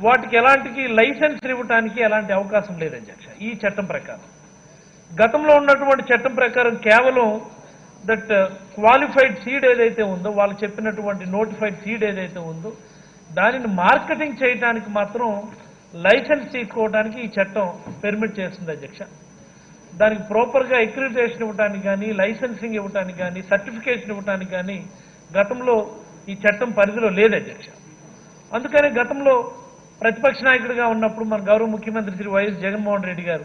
వాటికి ఎలాంటి లైసెన్స్ ఇవ్వడానికి ఎలాంటి అవకాశం లేదు అధ్యక్ష ఈ చట్టం ప్రకారం. గతంలో ఉన్నటువంటి చట్టం ప్రకారం కేవలం దట్ క్వాలిఫైడ్ సీడ్ ఏదైతే ఉందో, వాళ్ళు చెప్పినటువంటి నోటిఫైడ్ సీడ్ ఏదైతే ఉందో దానిని మార్కెటింగ్ చేయడానికి మాత్రం లైసెన్స్ తీసుకోవడానికి ఈ చట్టం పెర్మిట్ చేస్తుంది అధ్యక్ష. దానికి ప్రాపర్గా అక్రిడిటేషన్ ఇవ్వడానికి కానీ, లైసెన్సింగ్ ఇవ్వడానికి కానీ, సర్టిఫికేషన్ ఇవ్వడానికి కానీ గతంలో ఈ చట్టం పరిధిలో లేదు అధ్యక్ష. అందుకని గతంలో ప్రతిపక్ష నాయకుడిగా ఉన్నప్పుడు మన గౌరవ ముఖ్యమంత్రి శ్రీ వైఎస్ జగన్మోహన్ రెడ్డి గారు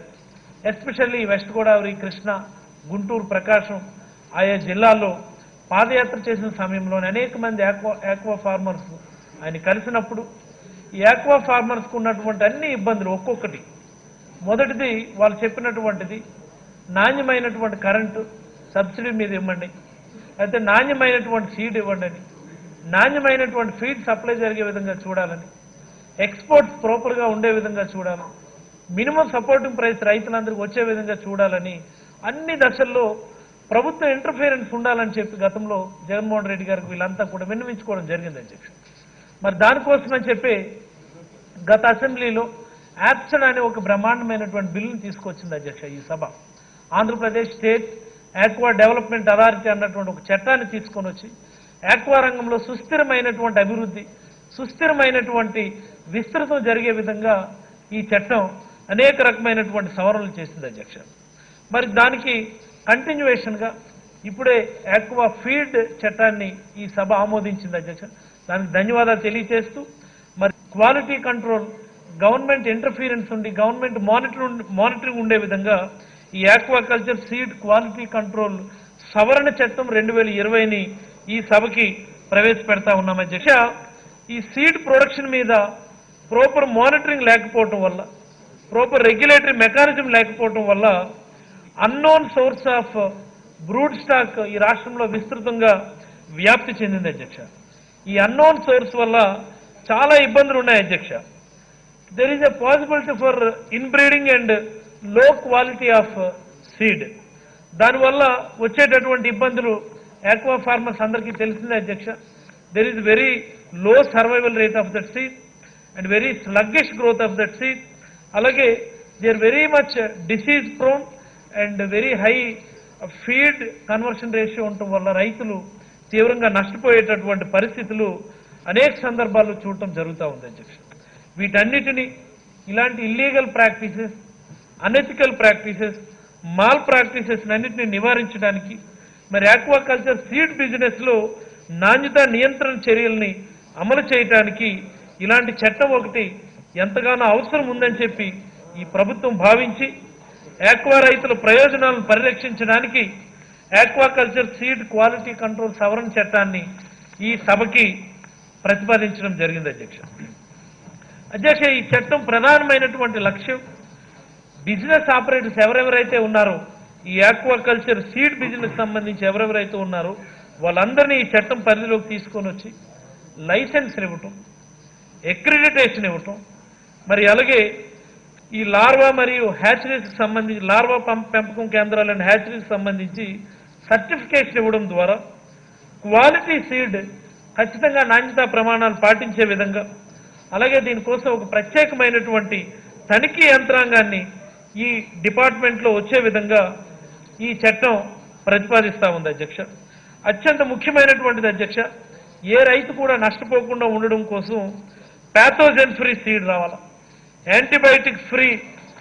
ఎస్పెషల్లీ వెస్ట్ గోదావరి, కృష్ణా, గుంటూరు, ప్రకాశం ఆయా జిల్లాల్లో పాదయాత్ర చేసిన సమయంలోనే అనేక మంది ఆక్వా ఫార్మర్స్ ఆయన కలిసినప్పుడు ఈ ఆక్వా ఫార్మర్స్కు ఉన్నటువంటి అన్ని ఇబ్బందులు ఒక్కొక్కటి, మొదటిది వాళ్ళు చెప్పినటువంటిది నాణ్యమైనటువంటి కరెంటు సబ్సిడీ మీద ఇవ్వండి, అయితే నాణ్యమైనటువంటి సీడ్ ఇవ్వండి, నాణ్యమైనటువంటి ఫీడ్ సప్లై జరిగే విధంగా చూడాలని, ఎక్స్పోర్ట్స్ ప్రాపర్గా ఉండే విధంగా చూడాలని, మినిమం సపోర్టింగ్ ప్రైస్ రైతులందరికీ వచ్చే విధంగా చూడాలని అన్ని దశల్లో ప్రభుత్వ ఇంటర్ఫియరెన్స్ ఉండాలని చెప్పి గతంలో జగన్మోహన్ రెడ్డి గారికి వీళ్ళంతా కూడా విన్నవించుకోవడం జరిగింది అధ్యక్ష. మరి దానికోసమని చెప్పి గత అసెంబ్లీలో యాప్సన్ అనే ఒక బ్రహ్మాండమైనటువంటి బిల్లును తీసుకొచ్చింది అధ్యక్ష ఈ సభ. Andhra Pradesh state aqua development authority అన్నటువంటి ఒక చట్టాన్ని తీసుకొని వచ్చి ఆక్వా రంగంలో సుస్థిరమైనటువంటి అభివృద్ధి, సుస్థిరమైనటువంటి విస్తృతం జరిగే విధంగా ఈ చట్టం అనేక రకమైనటువంటి సవరణలు చేసింది అధ్యక్ష. మరి దానికి కంటిన్యూయేషన్గా ఇప్పుడే ఆక్వా ఫీడ్ చట్టాన్ని ఈ సభ ఆమోదించింది అధ్యక్ష. దానికి ధన్యవాదాలు తెలియజేస్తూ మరి క్వాలిటీ కంట్రోల్, గవర్నమెంట్ ఇంటర్ఫీరెన్స్ ఉండి గవర్నమెంట్ మానిటరింగ్ ఉండే విధంగా ఈ ఆక్వాకల్చర్ సీడ్ క్వాలిటీ కంట్రోల్ సవరణ చట్టం 2020ని ఈ సభకి ప్రవేశపెడతా ఉన్నాం అధ్యక్ష. ఈ సీడ్ ప్రొడక్షన్ మీద ప్రాపర్ మానిటరింగ్ లేకపోవటం వల్ల, ప్రాపర్ రెగ్యులేటరీ మెకానిజం లేకపోవటం వల్ల unknown source of brood stock ఈ రాష్ట్రంలో విస్తృతంగా వ్యాప్తి చెందింది అధ్యక్ష. ఈ అన్నోన్ సోర్స్ వల్ల చాలా ఇబ్బందులు ఉన్నాయి అధ్యక్ష. There is a possibility for inbreeding and low quality of seed. దానివల్ల వచ్చేటటువంటి ఇబ్బందులు ఆక్వా ఫార్మర్స్ అందరికీ తెలిసిందే అధ్యక్ష. There is very low survival rate of that seed and very sluggish growth of that seed. అలాగే they are very much disease prone and very high feed conversion ratio ఉండటం వల్ల రైతులు తీవ్రంగా నష్టపోయేటటువంటి పరిస్థితులు అనేక సందర్భాల్లో చూడటం జరుగుతూ ఉంది అధ్యక్ష. వీటన్నిటినీ ఇలాంటి illegal practices, unethical practices, mall practices అన్నింటినీ నివారించడానికి మరి ఆక్వాకల్చర్ సీడ్ బిజినెస్లో నాణ్యత నియంత్రణ చర్యల్ని అమలు చేయడానికి ఇలాంటి చట్టం ఒకటి ఎంతగానో అవసరం ఉందని చెప్పి ఈ ప్రభుత్వం భావించి ఆక్వా రైతుల ప్రయోజనాలను పరిరక్షించడానికి ఆక్వాకల్చర్ సీడ్ క్వాలిటీ కంట్రోల్ సవరణ చట్టాన్ని ఈ సభకి ప్రతిపాదించడం జరిగింది అధ్యక్ష. అధ్యక్ష, ఈ చట్టం ప్రధానమైనటువంటి లక్ష్యం బిజినెస్ ఆపరేటర్స్ ఎవరెవరైతే ఉన్నారో, ఈ ఆక్వాకల్చర్ సీడ్ బిజినెస్ సంబంధించి ఎవరెవరైతే ఉన్నారో వాళ్ళందరినీ ఈ చట్టం పరిధిలోకి తీసుకొని వచ్చి లైసెన్స్ ఇవ్వటం, అక్రిడిటేషన్ ఇవ్వటం, మరి అలాగే ఈ లార్వా మరియు హ్యాచరీస్కి సంబంధించి లార్వా పెంపకం కేంద్రాలు అండ్ హ్యాచరీస్కి సంబంధించి సర్టిఫికేషన్ ఇవ్వడం ద్వారా క్వాలిటీ సీడ్ ఖచ్చితంగా నాణ్యతా ప్రమాణాలు పాటించే విధంగా, అలాగే దీనికోసం ఒక ప్రత్యేకమైనటువంటి తనిఖీ యంత్రాంగాన్ని ఈ డిపార్ట్మెంట్లో వచ్చే విధంగా ఈ చట్టం ప్రతిపాదిస్తూ ఉంది అధ్యక్ష. అత్యంత ముఖ్యమైనటువంటిది అధ్యక్ష, ఏ రైతు కూడా నష్టపోకుండా ఉండడం కోసం ప్యాథోజన్ ఫ్రీ సీడ్ రావాలా, యాంటీబయాటిక్స్ ఫ్రీ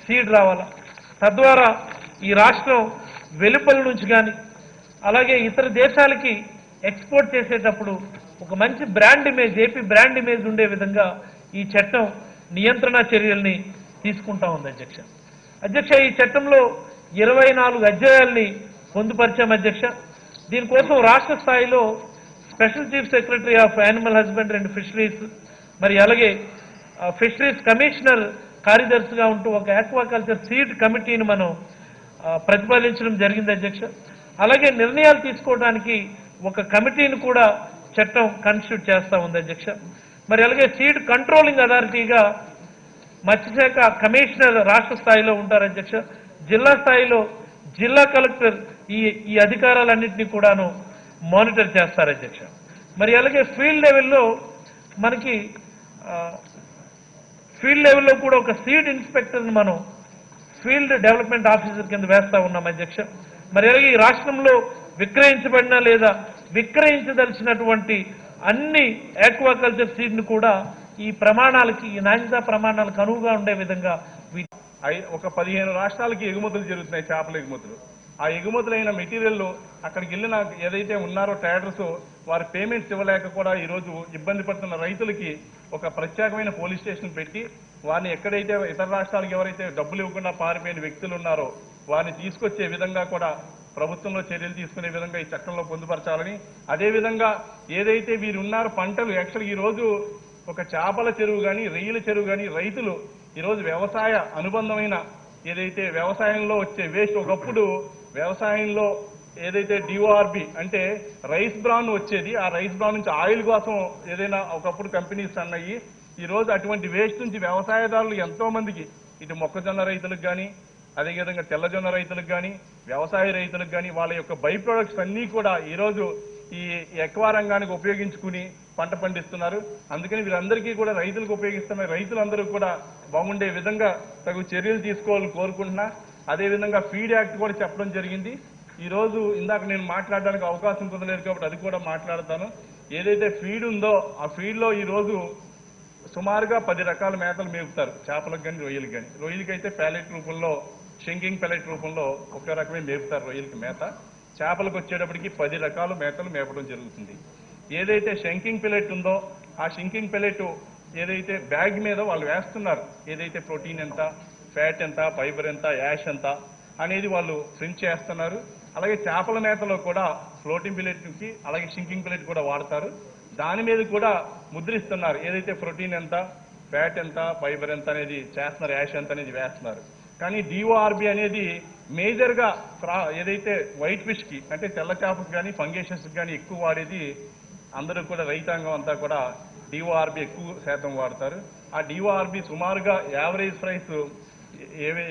సీడ్ రావాలా. తద్వారా ఈ రాష్ట్రం వెలుపల నుంచి కానీ అలాగే ఇతర దేశాలకి ఎక్స్పోర్ట్ చేసేటప్పుడు ఒక మంచి brand image, AP brand image ఉండే విధంగా ఈ చట్టం నియంత్రణ చర్యల్ని తీసుకుంటా ఉంది అధ్యక్ష. అధ్యక్ష, ఈ చట్టంలో 24 అధ్యాయాల్ని పొందుపరిచాం అధ్యక్ష. దీనికోసం రాష్ట్ర స్థాయిలో special chief secretary of animal husbandry and fisheries, మరి అలాగే ఫిషరీస్ కమిషనర్ కార్యదర్శిగా ఉంటూ ఒక ఆక్వాకల్చర్ సీడ్ కమిటీని మనం ప్రతిపాదించడం జరిగింది అధ్యక్ష. అలాగే నిర్ణయాలు తీసుకోవడానికి ఒక కమిటీని కూడా చట్టం కాన్స్టిట్యూట్ చేస్తూ ఉంది అధ్యక్ష. మరి అలాగే సీడ్ కంట్రోలింగ్ అథారిటీగా మత్స్యశాఖ కమిషనర్ రాష్ట్ర స్థాయిలో ఉంటారు అధ్యక్ష. జిల్లా స్థాయిలో జిల్లా కలెక్టర్ ఈ అధికారాలన్నింటినీ కూడాను మానిటర్ చేస్తారు అధ్యక్ష. మరి అలాగే ఫీల్డ్ లెవెల్లో మనకి ఫీల్డ్ లెవెల్లో కూడా ఒక సీడ్ ఇన్స్పెక్టర్ని మనం ఫీల్డ్ డెవలప్మెంట్ ఆఫీసర్ కింద వేస్తా ఉన్నాం అధ్యక్ష. మరి అలాగే ఈ రాష్ట్రంలో విక్రయించబడిన లేదా విక్రయించదలిచినటువంటి అన్ని ఆక్వాకల్చర్ సీడ్ని కూడా ఈ ప్రమాణాలకి, ఈ నాణ్యతా ప్రమాణాలకు అనువుగా ఉండే విధంగా ఒక 15 రాష్ట్రాలకి ఎగుమతులు జరుగుతున్నాయి, చేపల ఎగుమతులు. ఆ ఎగుమతులైన మెటీరియల్ అక్కడికి వెళ్ళిన ఏదైతే ఉన్నారో ట్రేడర్స్, వారి పేమెంట్స్ ఇవ్వలేక కూడా ఈరోజు ఇబ్బంది పడుతున్న రైతులకి ఒక ప్రత్యేకమైన పోలీస్ స్టేషన్ పెట్టి వారిని ఎక్కడైతే ఇతర రాష్ట్రాలకు ఎవరైతే డబ్బులు ఇవ్వకుండా పారిపోయిన వ్యక్తులు ఉన్నారో వారిని తీసుకొచ్చే విధంగా కూడా ప్రభుత్వంలో చర్యలు తీసుకునే విధంగా ఈ చట్టంలో పొందుపరచాలని, అదేవిధంగా ఏదైతే వీరు ఉన్నారో పంటలు యాక్చువల్గా ఈరోజు ఒక చేపల చెరువు కానీ రొయ్యల చెరువు కానీ రైతులు ఈరోజు వ్యవసాయ అనుబంధమైన ఏదైతే వ్యవసాయంలో వచ్చే వేస్ట్, ఒకప్పుడు వ్యవసాయంలో ఏదైతే డిఓఆర్బి అంటే రైస్ బ్రాన్ వచ్చేది, ఆ రైస్ బ్రాన్ నుంచి ఆయిల్ కోసం ఏదైనా ఒకప్పుడు కంపెనీస్ అన్నాయి. ఈరోజు అటువంటి వేస్ట్ నుంచి వ్యవసాయదారులు ఎంతో మందికి, ఇటు మొక్కజొన్న రైతులకు కానీ అదేవిధంగా తెల్లజొన్న రైతులకు కానీ వ్యవసాయ రైతులకు కానీ వాళ్ళ యొక్క బై ప్రొడక్ట్స్ అన్నీ కూడా ఈరోజు ఈ ఎక్వా రంగానికి ఉపయోగించుకుని పంట పండిస్తున్నారు. అందుకని వీరందరికీ కూడా రైతులకు ఉపయోగిస్తున్న రైతులందరూ కూడా బాగుండే విధంగా తగు చర్యలు తీసుకోవాలని కోరుకుంటున్నా. అదేవిధంగా ఫీడ్ యాక్ట్ కూడా చెప్పడం జరిగింది. ఈరోజు ఇందాక నేను మాట్లాడడానికి అవకాశం కుదరలేదు కాబట్టి అది కూడా మాట్లాడతాను. ఏదైతే ఫీడ్ ఉందో ఆ ఫీడ్లో ఈరోజు సుమారుగా 10 రకాల మేతలు మేపుతారు, చేపలకు కానీ రొయ్యలకు కానీ. రొయ్యలకి అయితే ప్యాలెట్ రూపంలో, షింకింగ్ ప్యాలెట్ రూపంలో ఒక రకమే మేపుతారు రొయ్యలకి మేత. చేపలకు వచ్చేటప్పటికి 10 రకాల మేతలు మేపడం జరుగుతుంది. ఏదైతే షంకింగ్ పెలెట్ ఉందో ఆ షంకింగ్ పెలెట్ ఏదైతే బ్యాగ్ మీద వాళ్ళు వేస్తున్నారు, ఏదైతే ప్రోటీన్ ఎంత, ఫ్యాట్ ఎంత, ఫైబర్ ఎంత, యాష్ ఎంత అనేది వాళ్ళు ప్రింట్ చేస్తున్నారు. అలాగే చేపల మేతలో కూడా ఫ్లోటింగ్ పెలెట్కి అలాగే షింకింగ్ పెలెట్ కూడా వాడతారు. దాని మీద కూడా ముద్రిస్తున్నారు, ఏదైతే ప్రోటీన్ ఎంత, ఫ్యాట్ ఎంత, ఫైబర్ ఎంత అనేది చేస్తున్నారు, యాష్ ఎంత అనేది వేస్తున్నారు. కానీ డిఓఆర్బి అనేది మేజర్గా ఏదైతే వైట్ ఫిష్కి అంటే తెల్ల చేపకి కానీ ఫంగేషన్స్కి కానీ ఎక్కువ వాడేది, అందరూ కూడా రైతాంగం అంతా కూడా డిఓఆర్బి ఎక్కువ శాతం వాడతారు. ఆ డిఓఆర్బి సుమారుగా average price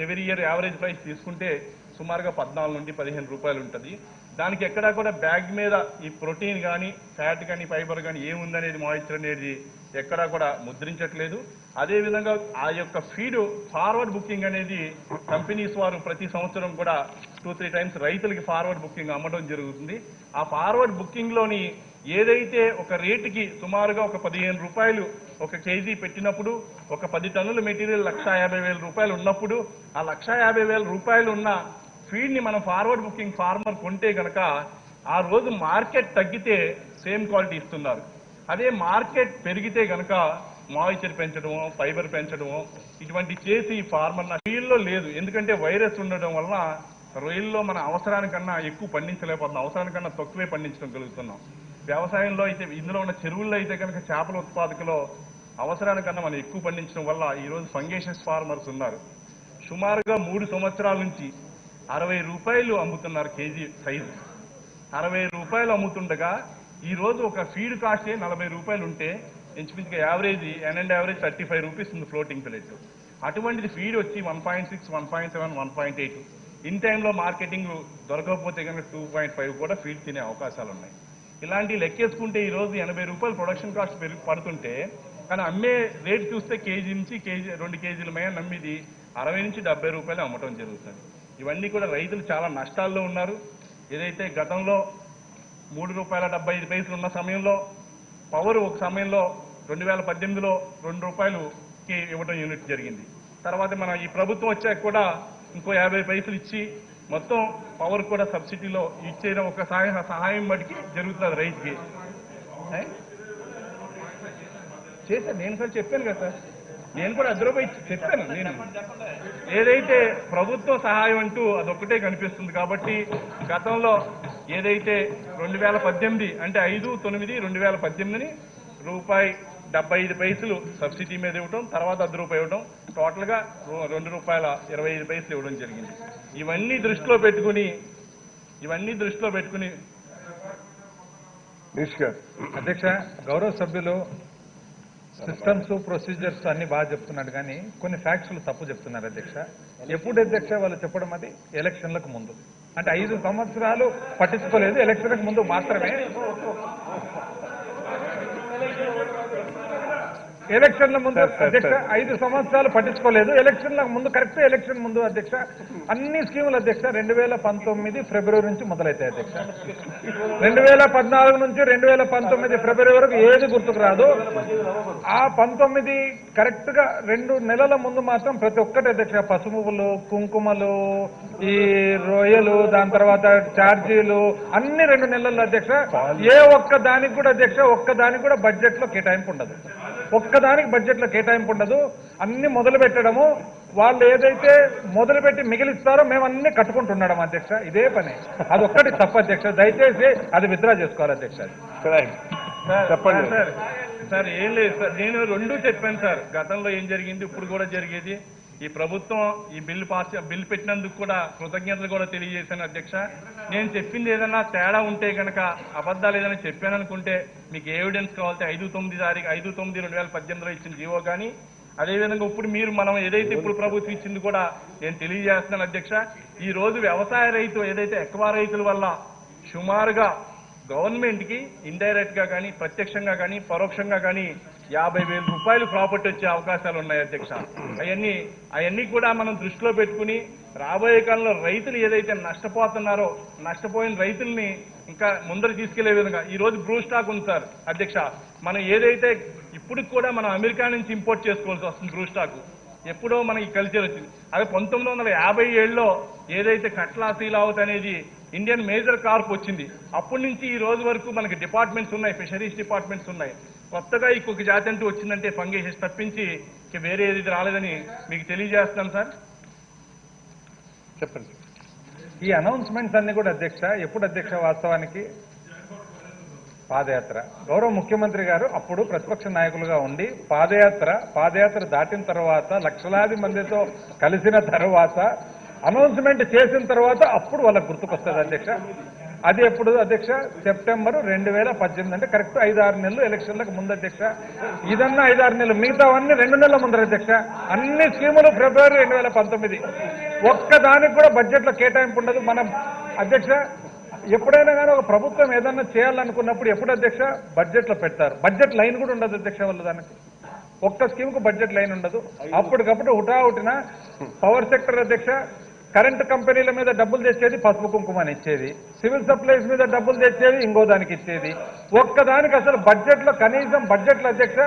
every year average price తీసుకుంటే సుమారుగా 14 నుండి 15 రూపాయలు ఉంటుంది. దానికి ఎక్కడా కూడా బ్యాగ్ మీద ఈ ప్రోటీన్ కానీ ఫ్యాట్ కానీ ఫైబర్ కానీ ఏముందనేది మాయిశ్చర్ అనేది ఎక్కడా కూడా ముద్రించట్లేదు. అదేవిధంగా ఆ యొక్క ఫీడ్ ఫార్వర్డ్ బుకింగ్ అనేది కంపెనీస్ వారు ప్రతి సంవత్సరం కూడా 2-3 టైమ్స్ రైతులకి ఫార్వర్డ్ బుకింగ్ అమ్మడం జరుగుతుంది. ఆ ఫార్వర్డ్ బుకింగ్లోని ఏదైతే ఒక రేటుకి సుమారుగా ఒక 15 రూపాయలు ఒక కేజీ పెట్టినప్పుడు ఒక 10 టన్నుల మెటీరియల్ 1,50,000 రూపాయలు ఉన్నప్పుడు ఆ 1,50,000 రూపాయలు ఉన్న ఫీడ్ని మనం ఫార్వర్డ్ బుకింగ్ ఫార్మర్ కొంటే కనుక ఆ రోజు మార్కెట్ తగ్గితే సేమ్ క్వాలిటీ ఇస్తున్నారు. అదే మార్కెట్ పెరిగితే కనుక మాయిశ్చర్ పెంచడమో ఫైబర్ పెంచడమో ఇటువంటి చేసి ఫార్మర్ నా ఫీల్డ్లో లేదు. ఎందుకంటే వైరస్ ఉండడం వలన రొయ్యల్లో మన అవసరానికన్నా ఎక్కువ పండించలేకపోతున్నాం, అవసరానికన్నా తక్కువే పండించడం కలుగుతున్నాం. వ్యవసాయంలో అయితే ఇందులో ఉన్న చెరువుల్లో అయితే కనుక చేపల ఉత్పాదకలో అవసరానికన్నా మనం ఎక్కువ పండించడం వల్ల ఈరోజు ఫంగేషన్స్ ఫార్మర్స్ ఉన్నారు. సుమారుగా 3 సంవత్సరాల నుంచి 60 రూపాయలు అమ్ముతున్నారు కేజీ సైజు. 60 రూపాయలు అమ్ముతుండగా ఈరోజు ఒక ఫీడ్ కాస్టే 40 రూపాయలు ఉంటే ఇంచుమించుగా యావరేజ్ అండ్ యావరేజ్ 35 రూపీస్ ఉంది ఫ్లోటింగ్ ప్లేట్. అటువంటిది ఫీడ్ వచ్చి 1.6, 1.7, 1.8 ఇన్ టైంలో మార్కెటింగ్ దొరకకపోతే కనుక 2.5 కూడా ఫీడ్ తినే అవకాశాలు ఉన్నాయి. ఇలాంటివి లెక్కేసుకుంటే ఈరోజు 80 రూపాయలు ప్రొడక్షన్ కాస్ట్ పడుతుంటే కానీ అమ్మే రేట్ చూస్తే కేజీ నుంచి 2 కేజీల మేయ నమ్మిది 60 నుంచి 70 రూపాయలు అమ్మటం జరుగుతుంది. ఇవన్నీ కూడా రైతులు చాలా నష్టాల్లో ఉన్నారు. ఏదైతే గతంలో ₹3.75 ఉన్న సమయంలో పవర్ ఒక సమయంలో 2018లో ₹2కి ఇవ్వడం యూనిట్ జరిగింది. తర్వాత మన ఈ ప్రభుత్వం వచ్చాక కూడా ఇంకో 50 పైసలు ఇచ్చి మొత్తం పవర్ కూడా సబ్సిడీలో ఇచ్చేయడం ఒక సహాయం మటుకి జరుగుతుంది రైతుకి. చేశాను నేను సార్, చెప్పాను కదా సార్, నేను కూడా అద్దరుపోయి చెప్పాను. నేను ఏదైతే ప్రభుత్వ సహాయం అంటూ అదొక్కటే కనిపిస్తుంది. కాబట్టి గతంలో ఏదైతే 2018 అంటే 5/9/2018ని ₹1.75 సబ్సిడీ మీద ఇవ్వడం, తర్వాత ₹1 ఇవ్వడం, టోటల్గా ₹2.25 ఇవ్వడం జరిగింది. ఇవన్నీ దృష్టిలో పెట్టుకుని అధ్యక్ష, గౌరవ సభ్యులు సిస్టమ్స్ ప్రొసీజర్స్ అన్ని బాగా చెప్తున్నాడు కానీ కొన్ని ఫ్యాక్ట్స్లు తప్పు చెప్తున్నారు అధ్యక్ష. ఎప్పుడు అధ్యక్ష వాళ్ళు చెప్పడం అది ఎలక్షన్లకు ముందు, అంటే 5 సంవత్సరాలు పట్టించుకోలేదు, ఎలక్షన్లకు ముందు మాత్రమే. ఎలక్షన్ల ముందు అధ్యక్ష 5 సంవత్సరాలు పట్టించుకోలేదు. ఎలక్షన్ల ముందు కరెక్ట్ ఎలక్షన్ ముందు అధ్యక్ష అన్ని స్కీములు అధ్యక్ష 2019 ఫిబ్రవరి నుంచి మొదలైతాయి అధ్యక్ష. 2014 నుంచి 2019 ఫిబ్రవరి వరకు ఏది గుర్తుకు రాదు. ఆ 19 కరెక్ట్ గా 2 నెలల ముందు మాత్రం ప్రతి ఒక్కటి అధ్యక్ష పసుపులు, కుంకుమలు, ఈ రొయ్యలు, దాని తర్వాత ఛార్జీలు అన్ని 2 నెలల్లో అధ్యక్ష. ఏ ఒక్క దానికి కూడా అధ్యక్ష ఒక్కదానికి కూడా బడ్జెట్ లో కేటాయింపు ఉండదు. ఒక్కదానికి బడ్జెట్ లో కేటాయింపు ఉండదు. అన్ని మొదలు పెట్టడము, వాళ్ళు ఏదైతే మొదలుపెట్టి మిగిలిస్తారో మేము అన్ని కట్టుకుంటున్నాం అధ్యక్ష. ఇదే పని. అదొక్కటి తప్పు అధ్యక్ష. దయచేసి అది విత్డ్రా చేసుకోవాలి అధ్యక్ష. చెప్పండి సార్. ఏం లేదు సార్, నేను 2 చెప్పాను సార్. గతంలో ఏం జరిగింది, ఇప్పుడు కూడా జరిగేది. ఈ ప్రభుత్వం ఈ బిల్లు పెట్టినందుకు కూడా కృతజ్ఞతలు కూడా తెలియజేశాను అధ్యక్ష. నేను చెప్పింది ఏదైనా తేడా ఉంటే కనుక, అబద్ధాలు ఏదైనా చెప్పాననుకుంటే మీకు ఎవిడెన్స్ కావాలంటే 5/9/2018లో ఇచ్చిన జీవో కానీ, అదేవిధంగా ఇప్పుడు మనం ఏదైతే ఇప్పుడు ప్రభుత్వం ఇచ్చింది కూడా నేను తెలియజేస్తున్నాను అధ్యక్ష. ఈ రోజు వ్యవసాయ రైతు ఏదైతే ఎక్కువ రైతుల వల్ల సుమారుగా గవర్నమెంట్ కి ఇండైరెక్ట్ గా కానీ, ప్రత్యక్షంగా కానీ, పరోక్షంగా కానీ 50,000 రూపాయలు ప్రాఫిట్ వచ్చే అవకాశాలు ఉన్నాయి అధ్యక్ష. అవన్నీ కూడా మనం దృష్టిలో పెట్టుకుని రాబోయే కాలంలో రైతులు ఏదైతే నష్టపోతున్నారో, నష్టపోయిన రైతుల్ని ఇంకా ముందర తీసుకెళ్లే విధంగా ఈ రోజు బ్రూ స్టాక్ ఉంది సార్ అధ్యక్ష. మనం ఏదైతే ఇప్పటికి కూడా మనం అమెరికా నుంచి ఇంపోర్ట్ చేసుకోవాల్సి వస్తుంది బ్రూ స్టాక్. ఎప్పుడో మనకి కల్చర్ వచ్చింది. అదే 1957లో ఏదైతే కట్లా సీలావత్ అనేది ఇండియన్ మేజర్ కార్ప్ వచ్చింది. అప్పటి నుంచి ఈ రోజు వరకు మనకి డిపార్ట్మెంట్స్ ఉన్నాయి, ఫిషరీస్ డిపార్ట్మెంట్స్ ఉన్నాయి. కొత్తగా ఇంకొక జాతి అంటూ వచ్చిందంటే ఫంగేషన్స్ తప్పించి వేరే ఏది రాలేదని మీకు తెలియజేస్తున్నాను సార్. చెప్పండి. ఈ అనౌన్స్మెంట్స్ అన్ని కూడా అధ్యక్ష ఎప్పుడు అధ్యక్ష వాస్తవానికి పాదయాత్ర గౌరవ ముఖ్యమంత్రి గారు అప్పుడు ప్రతిపక్ష నాయకులుగా ఉండి పాదయాత్ర దాటిన తర్వాత లక్షలాది మందితో కలిసిన తర్వాత అనౌన్స్మెంట్ చేసిన తర్వాత అప్పుడు వాళ్ళకు గుర్తుకొస్తుంది అధ్యక్ష. అది ఎప్పుడు అధ్యక్ష? సెప్టెంబర్ 2018 అంటే కరెక్ట్ 5-6 నెలలు ఎలక్షన్లకు ముందు అధ్యక్ష. ఇదన్నా 5-6 నెలలు, మిగతావన్నీ 2 నెలల ముందర అధ్యక్ష. అన్ని స్కీములు ఫిబ్రవరి 2019. ఒక్కదానికి కూడా బడ్జెట్ లో కేటాయింపు ఉండదు. మనం అధ్యక్ష ఎప్పుడైనా కానీ ఒక ప్రభుత్వం ఏదన్నా చేయాలనుకున్నప్పుడు ఎప్పుడు అధ్యక్ష బడ్జెట్ లో పెడతారు. బడ్జెట్ లైన్ కూడా ఉండదు అధ్యక్ష. వాళ్ళు దానికి ఒక్క స్కీమ్ కు బడ్జెట్ లైన్ ఉండదు. అప్పటికప్పుడు హుటాహుటిన పవర్ సెక్టర్ అధ్యక్ష కరెంటు కంపెనీల మీద డబ్బులు తెచ్చేది పసుపు కుంకుమని ఇచ్చేది, సివిల్ సప్లైస్ మీద డబ్బులు తెచ్చేది ఇంకో దానికి ఇచ్చేది. ఒక్కదానికి అసలు బడ్జెట్ లో కనీసం బడ్జెట్లో అధ్యక్ష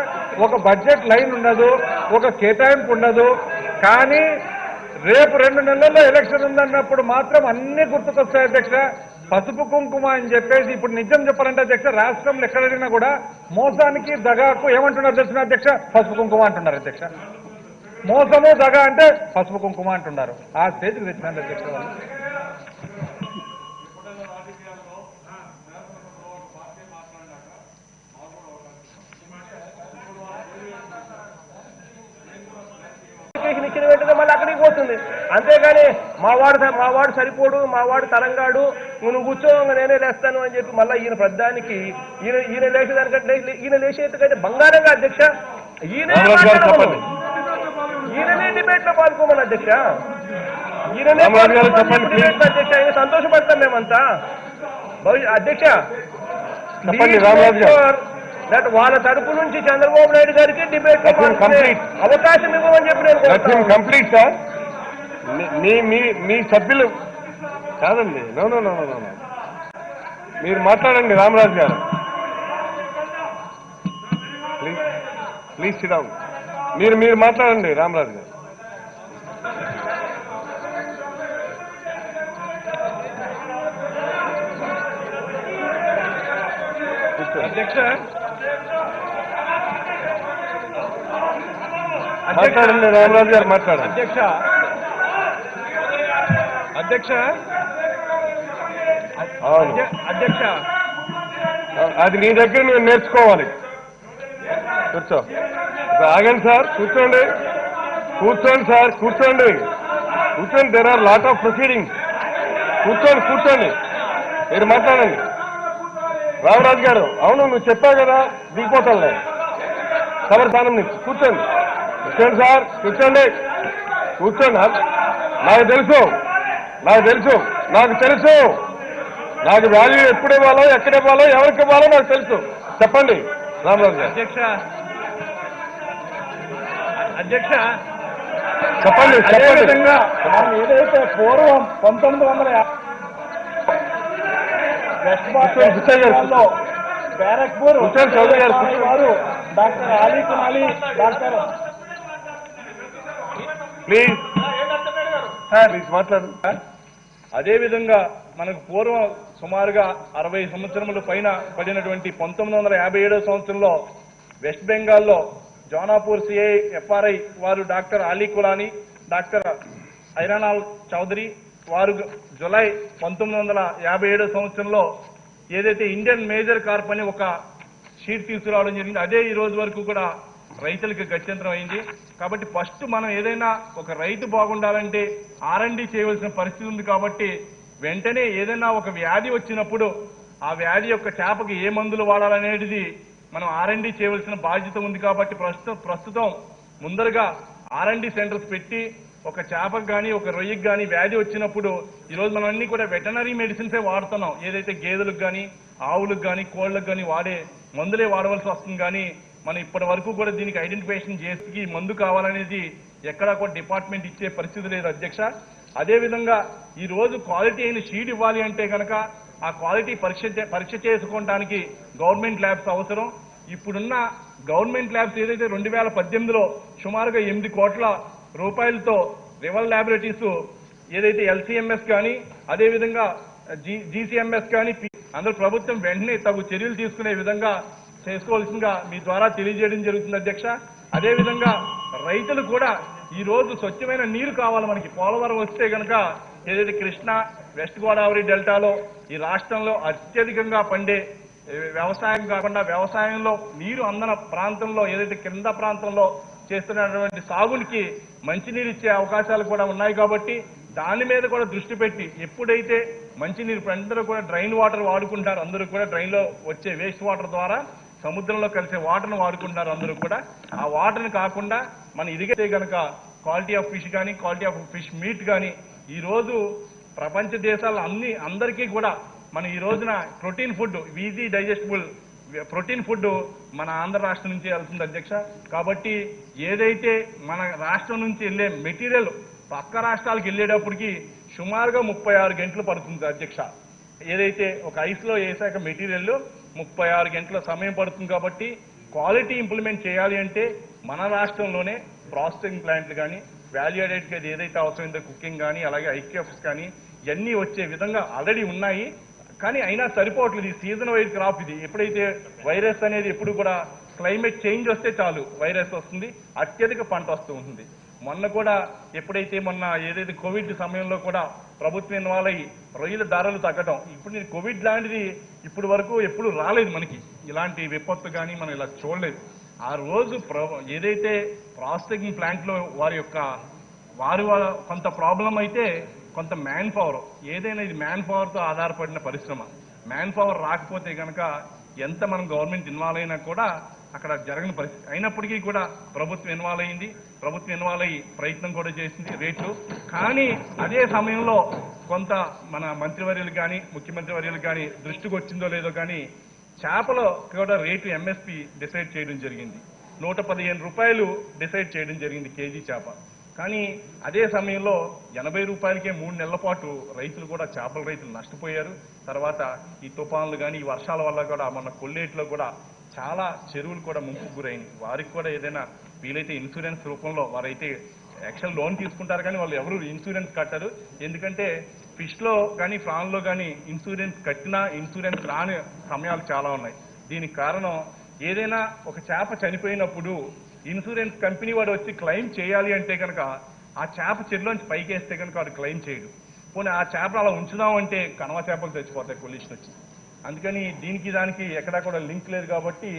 ఒక బడ్జెట్ లైన్ ఉండదు, ఒక కేటాయింపు ఉండదు. కానీ రేపు 2 నెలల్లో ఎలక్షన్ ఉందన్నప్పుడు మాత్రం అన్ని గుర్తుకొస్తాయి అధ్యక్ష. పసుపు కుంకుమ అని చెప్పేసి ఇప్పుడు నిజం చెప్పాలంటే అధ్యక్ష రాష్ట్రంలో ఎక్కడైనా కూడా మోసానికి దగాకు ఏమంటున్నారు తెలిసిన అధ్యక్ష? పసుపు కుంకుమ అంటున్నారు అధ్యక్ష. మోసము దగా అంటే పసుపు కుంకుమ అంటున్నారు. ఆ స్టేజ్కి తెచ్చినారు అధ్యక్ష వాళ్ళు. ఇచ్చిన వెంటనే మళ్ళీ అక్కడికి పోతుంది. అంతేగాని మావాడు సరిపోడు, మావాడు తరంగాడు, నువ్వు కూర్చో నేనే లేస్తాను అని చెప్పి మళ్ళీ ఈయన ప్రధానికి ఈయన లేచేదానికంటే ఈయన లేచేందుకంటే బంగారంగా అధ్యక్ష ఈయననే డిబేట్ లో పాల్గొమని అధ్యక్ష. ఈయననే డిబేట్ అధ్యక్ష. ఆయన సంతోషపడతాం మేమంతా అధ్యక్ష. వాళ్ళ తరపు నుంచి చంద్రబాబు నాయుడు గారికి డిబేట్ అవకాశం ఇవ్వమని చెప్పి నేను కంప్లీట్ సార్. మీ సభ్యులు కాదండి. నో మీరు మాట్లాడండి రామరాజు గారు. Please SIT down. మీరు మాట్లాడండి రామరాజు గారు. అధ్యక్ష మాట్లాడండి రామరాజు గారు మాట్లాడండి. అధ్యక్ష అధ్యక్ష అది నీ దగ్గర నువ్వు నేర్చుకోవాలి. కూర్చో. ఆగండి సార్, కూర్చోండి సార్, కూర్చోండి. There are lot of proceedings. కూర్చోండి. మీరు మాట్లాడండి. రామరాజు గారు, అవును నువ్వు చెప్పావు కదా దిగిపోతానులే సభర్ స్థానం నుంచి. కూర్చోండి సార్, కూర్చోండి. నాకు తెలుసు నాకు వాల్యూ ఎప్పుడు ఇవ్వాలో, ఎక్కడ ఇవ్వాలో, ఎవరికి ఇవ్వాలో నాకు తెలుసు. చెప్పండి రామరాజు గారు. అధ్యక్ష అధ్యక్ష చెప్పండి చెప్పండి అదేవిధంగా మనం ఏదైతే పూర్వం 1950 వెస్ట్ బెంగాల్లో బ్యారక్పూర్ హుస్సేన్ చౌదరి గారు వారు డాక్టర్ ఆలీ కునాలి డాక్టర్ ప్లీజ్ ప్లీజ్ మాట్లాడు. అదేవిధంగా మనకు పూర్వం సుమారుగా 60 సంవత్సరముల పైన పడినటువంటి 1957 సంవత్సరంలో వెస్ట్ బెంగాల్లో జోనాపూర్ సిఐ ఎఫ్ఆర్ఐ వారు డాక్టర్ ఆలీ కులాని డాక్టర్ ఐరానాల్ చౌదరి వారు జులై 1957 సంవత్సరంలో ఏదైతే ఇండియన్ మేజర్ కార్ప్ అని ఒక షీట్ తీసుకురావడం జరిగింది, అదే ఈ రోజు వరకు కూడా రైతులకు గత్యంతరం అయింది. కాబట్టి ఫస్ట్ మనం ఏదైనా ఒక రైతు బాగుండాలంటే R&D చేయవలసిన పరిస్థితి ఉంది. కాబట్టి వెంటనే ఏదైనా ఒక వ్యాధి వచ్చినప్పుడు ఆ వ్యాధి యొక్క చేపకి ఏ మందులు వాడాలనేది మనం R&D చేయవలసిన బాధ్యత ఉంది. కాబట్టి ప్రస్తుతం ముందరగా R&D సెంటర్స్ పెట్టి ఒక చేపకు కానీ ఒక రొయ్యకు కానీ వ్యాధి వచ్చినప్పుడు ఈరోజు మనం అన్ని కూడా వెటనరీ మెడిసిన్సే వాడుతున్నాం. ఏదైతే గేదెలకు కానీ ఆవులకు కానీ కోళ్లకు కానీ వాడే మందులే వాడవలసి వస్తుంది. కానీ మనం ఇప్పటి వరకు కూడా దీనికి ఐడెంటిఫికేషన్ చేసి మందు కావాలనేది ఎక్కడా కూడా డిపార్ట్మెంట్ ఇచ్చే పరిస్థితి లేదు అధ్యక్ష. అదేవిధంగా ఈ రోజు క్వాలిటీ అయిన షీడ్ ఇవ్వాలి అంటే కనుక ఆ క్వాలిటీ పరీక్ష చేసుకోవడానికి గవర్నమెంట్ ల్యాబ్స్ అవసరం. ఇప్పుడున్న గవర్నమెంట్ ల్యాబ్స్ ఏదైతే 2018లో సుమారుగా 8 కోట్ల రూపాయలతో రివల్ ల్యాబొరేటరీస్ ఏదైతే LCMS కానీ అదేవిధంగా GCMS కానీ అందరూ ప్రభుత్వం వెంటనే తగు చర్యలు తీసుకునే విధంగా చేసుకోవాల్సిందిగా మీ ద్వారా తెలియజేయడం జరుగుతుంది అధ్యక్ష. అదేవిధంగా రైతులు కూడా ఈ రోజు స్వచ్ఛమైన నీరు కావాలి. మనకి పోలవరం వస్తే కనుక ఏదైతే కృష్ణా వెస్ట్ గోదావరి డెల్టాలో ఈ రాష్ట్రంలో అత్యధికంగా పండే వ్యవసాయం కాకుండా వ్యవసాయంలో నీరు అందన ప్రాంతంలో ఏదైతే కింద ప్రాంతంలో చేస్తున్నటువంటి సాగునికి మంచినీరు ఇచ్చే అవకాశాలు కూడా ఉన్నాయి. కాబట్టి దాని మీద కూడా దృష్టి పెట్టి ఎప్పుడైతే మంచినీరు అందరూ కూడా డ్రైన్ వాటర్ వాడుకుంటారు, అందరూ కూడా డ్రైన్లో వచ్చే వేస్ట్ వాటర్ ద్వారా సముద్రంలో కలిసే వాటర్ను వాడుకుంటారు అందరూ కూడా. ఆ వాటర్ని కాకుండా మనం ఇదిగితే కనుక క్వాలిటీ ఆఫ్ ఫిష్ కానీ క్వాలిటీ ఆఫ్ ఫిష్ మీట్ కానీ ఈ రోజు ప్రపంచ దేశాల్లో అందరికీ కూడా మన ఈ రోజున protein food easy digestible protein food మన ఆంధ్ర రాష్ట్రం నుంచి వెళ్తుంది అధ్యక్ష. కాబట్టి ఏదైతే మన రాష్ట్రం నుంచి వెళ్ళే మెటీరియల్ పక్క రాష్ట్రాలకు వెళ్ళేటప్పటికి సుమారుగా 36 గంటలు పడుతుంది అధ్యక్ష. ఏదైతే ఒక ఐస్లో వేసాక మెటీరియల్ 36 గంటల సమయం పడుతుంది. కాబట్టి క్వాలిటీ ఇంప్లిమెంట్ చేయాలి అంటే మన రాష్ట్రంలోనే ప్రాసెసింగ్ ప్లాంట్లు కానీ వాల్యూ యాడెడ్కి ఏదైతే అవసరమైందో కుకింగ్ కానీ అలాగే IQFs కానీ ఇవన్నీ వచ్చే విధంగా ఆల్రెడీ ఉన్నాయి. కానీ అయినా సరిపోవట్లేదు. ఈ సీజన్ వైడ్ క్రాప్ ఇది. ఎప్పుడైతే వైరస్ అనేది ఎప్పుడు కూడా క్లైమేట్ చేంజ్ వస్తే చాలు వైరస్ వస్తుంది, అత్యధిక పంట వస్తూ ఉంటుంది. మొన్న కూడా ఎప్పుడైతే ఏదైతే కోవిడ్ సమయంలో కూడా ప్రభుత్వం ఇన్వాల్వ్ అయ్యి రొయ్యల ధరలు తగ్గడం, ఇప్పుడు కోవిడ్ లాంటిది ఇప్పుడు వరకు ఎప్పుడు రాలేదు మనకి. ఇలాంటి విపత్తు కానీ మనం ఇలా చూడలేదు. ఆ రోజు ఏదైతే ప్రాసెసింగ్ ప్లాంట్లో వారి కొంత ప్రాబ్లం అయితే కొంత మ్యాన్ పవర్, ఏదైనా ఇది మ్యాన్ పవర్తో ఆధారపడిన పరిశ్రమ. మ్యాన్ పవర్ రాకపోతే కనుక ఎంత మనం గవర్నమెంట్ ఇన్వాల్వ్ అయినా కూడా అక్కడ జరగని పరిస్థితి. అయినప్పటికీ కూడా ప్రభుత్వం ఇన్వాల్వ్ అయ్యింది, ప్రభుత్వం ఇన్వాల్వ్ అయ్యి ప్రయత్నం కూడా చేసింది రేట్లు. కానీ అదే సమయంలో కొంత మన మంత్రివర్యులు కానీ ముఖ్యమంత్రి వర్యులు కానీ దృష్టికి వచ్చిందో లేదో కానీ చేపలో కూడా రేటు MSP డిసైడ్ చేయడం జరిగింది. 115 రూపాయలు డిసైడ్ చేయడం జరిగింది కేజీ చేప. కానీ అదే సమయంలో 80 రూపాయలకే 3 నెలల పాటు రైతులు కూడా చేపల రైతులు నష్టపోయారు. తర్వాత ఈ తుఫాన్లు కానీ ఈ వర్షాల వల్ల కూడా మన కొల్లేట్లో కూడా చాలా చెరువులు కూడా ముంపుకు గురైంది. వారికి కూడా ఏదైనా వీలైతే ఇన్సూరెన్స్ రూపంలో వారైతే యాక్చువల్ లోన్ తీసుకుంటారు కానీ వాళ్ళు ఎవరు ఇన్సూరెన్స్ కట్టరు. ఎందుకంటే ఫిష్లో కానీ ప్రాన్లో కానీ ఇన్సూరెన్స్ కట్టినా ఇన్సూరెన్స్ రాని సమయాలు చాలా ఉన్నాయి. దీనికి కారణం ఏదైనా ఒక చేప చనిపోయినప్పుడు ఇన్సూరెన్స్ కంపెనీ వాడు వచ్చి క్లెయిమ్ చేయాలి అంటే కనుక ఆ చేప చెరులోంచి పైకి వేస్తే కనుక వాడు క్లెయిమ్ చేయడు. పోనీ ఆ చేపలు అలా ఉంచుదామంటే కనవ చేపలు తెచ్చిపోతాయి పొల్యూషన్ వచ్చి. అందుకని దానికి ఎక్కడా కూడా లింక్ లేదు. కాబట్టి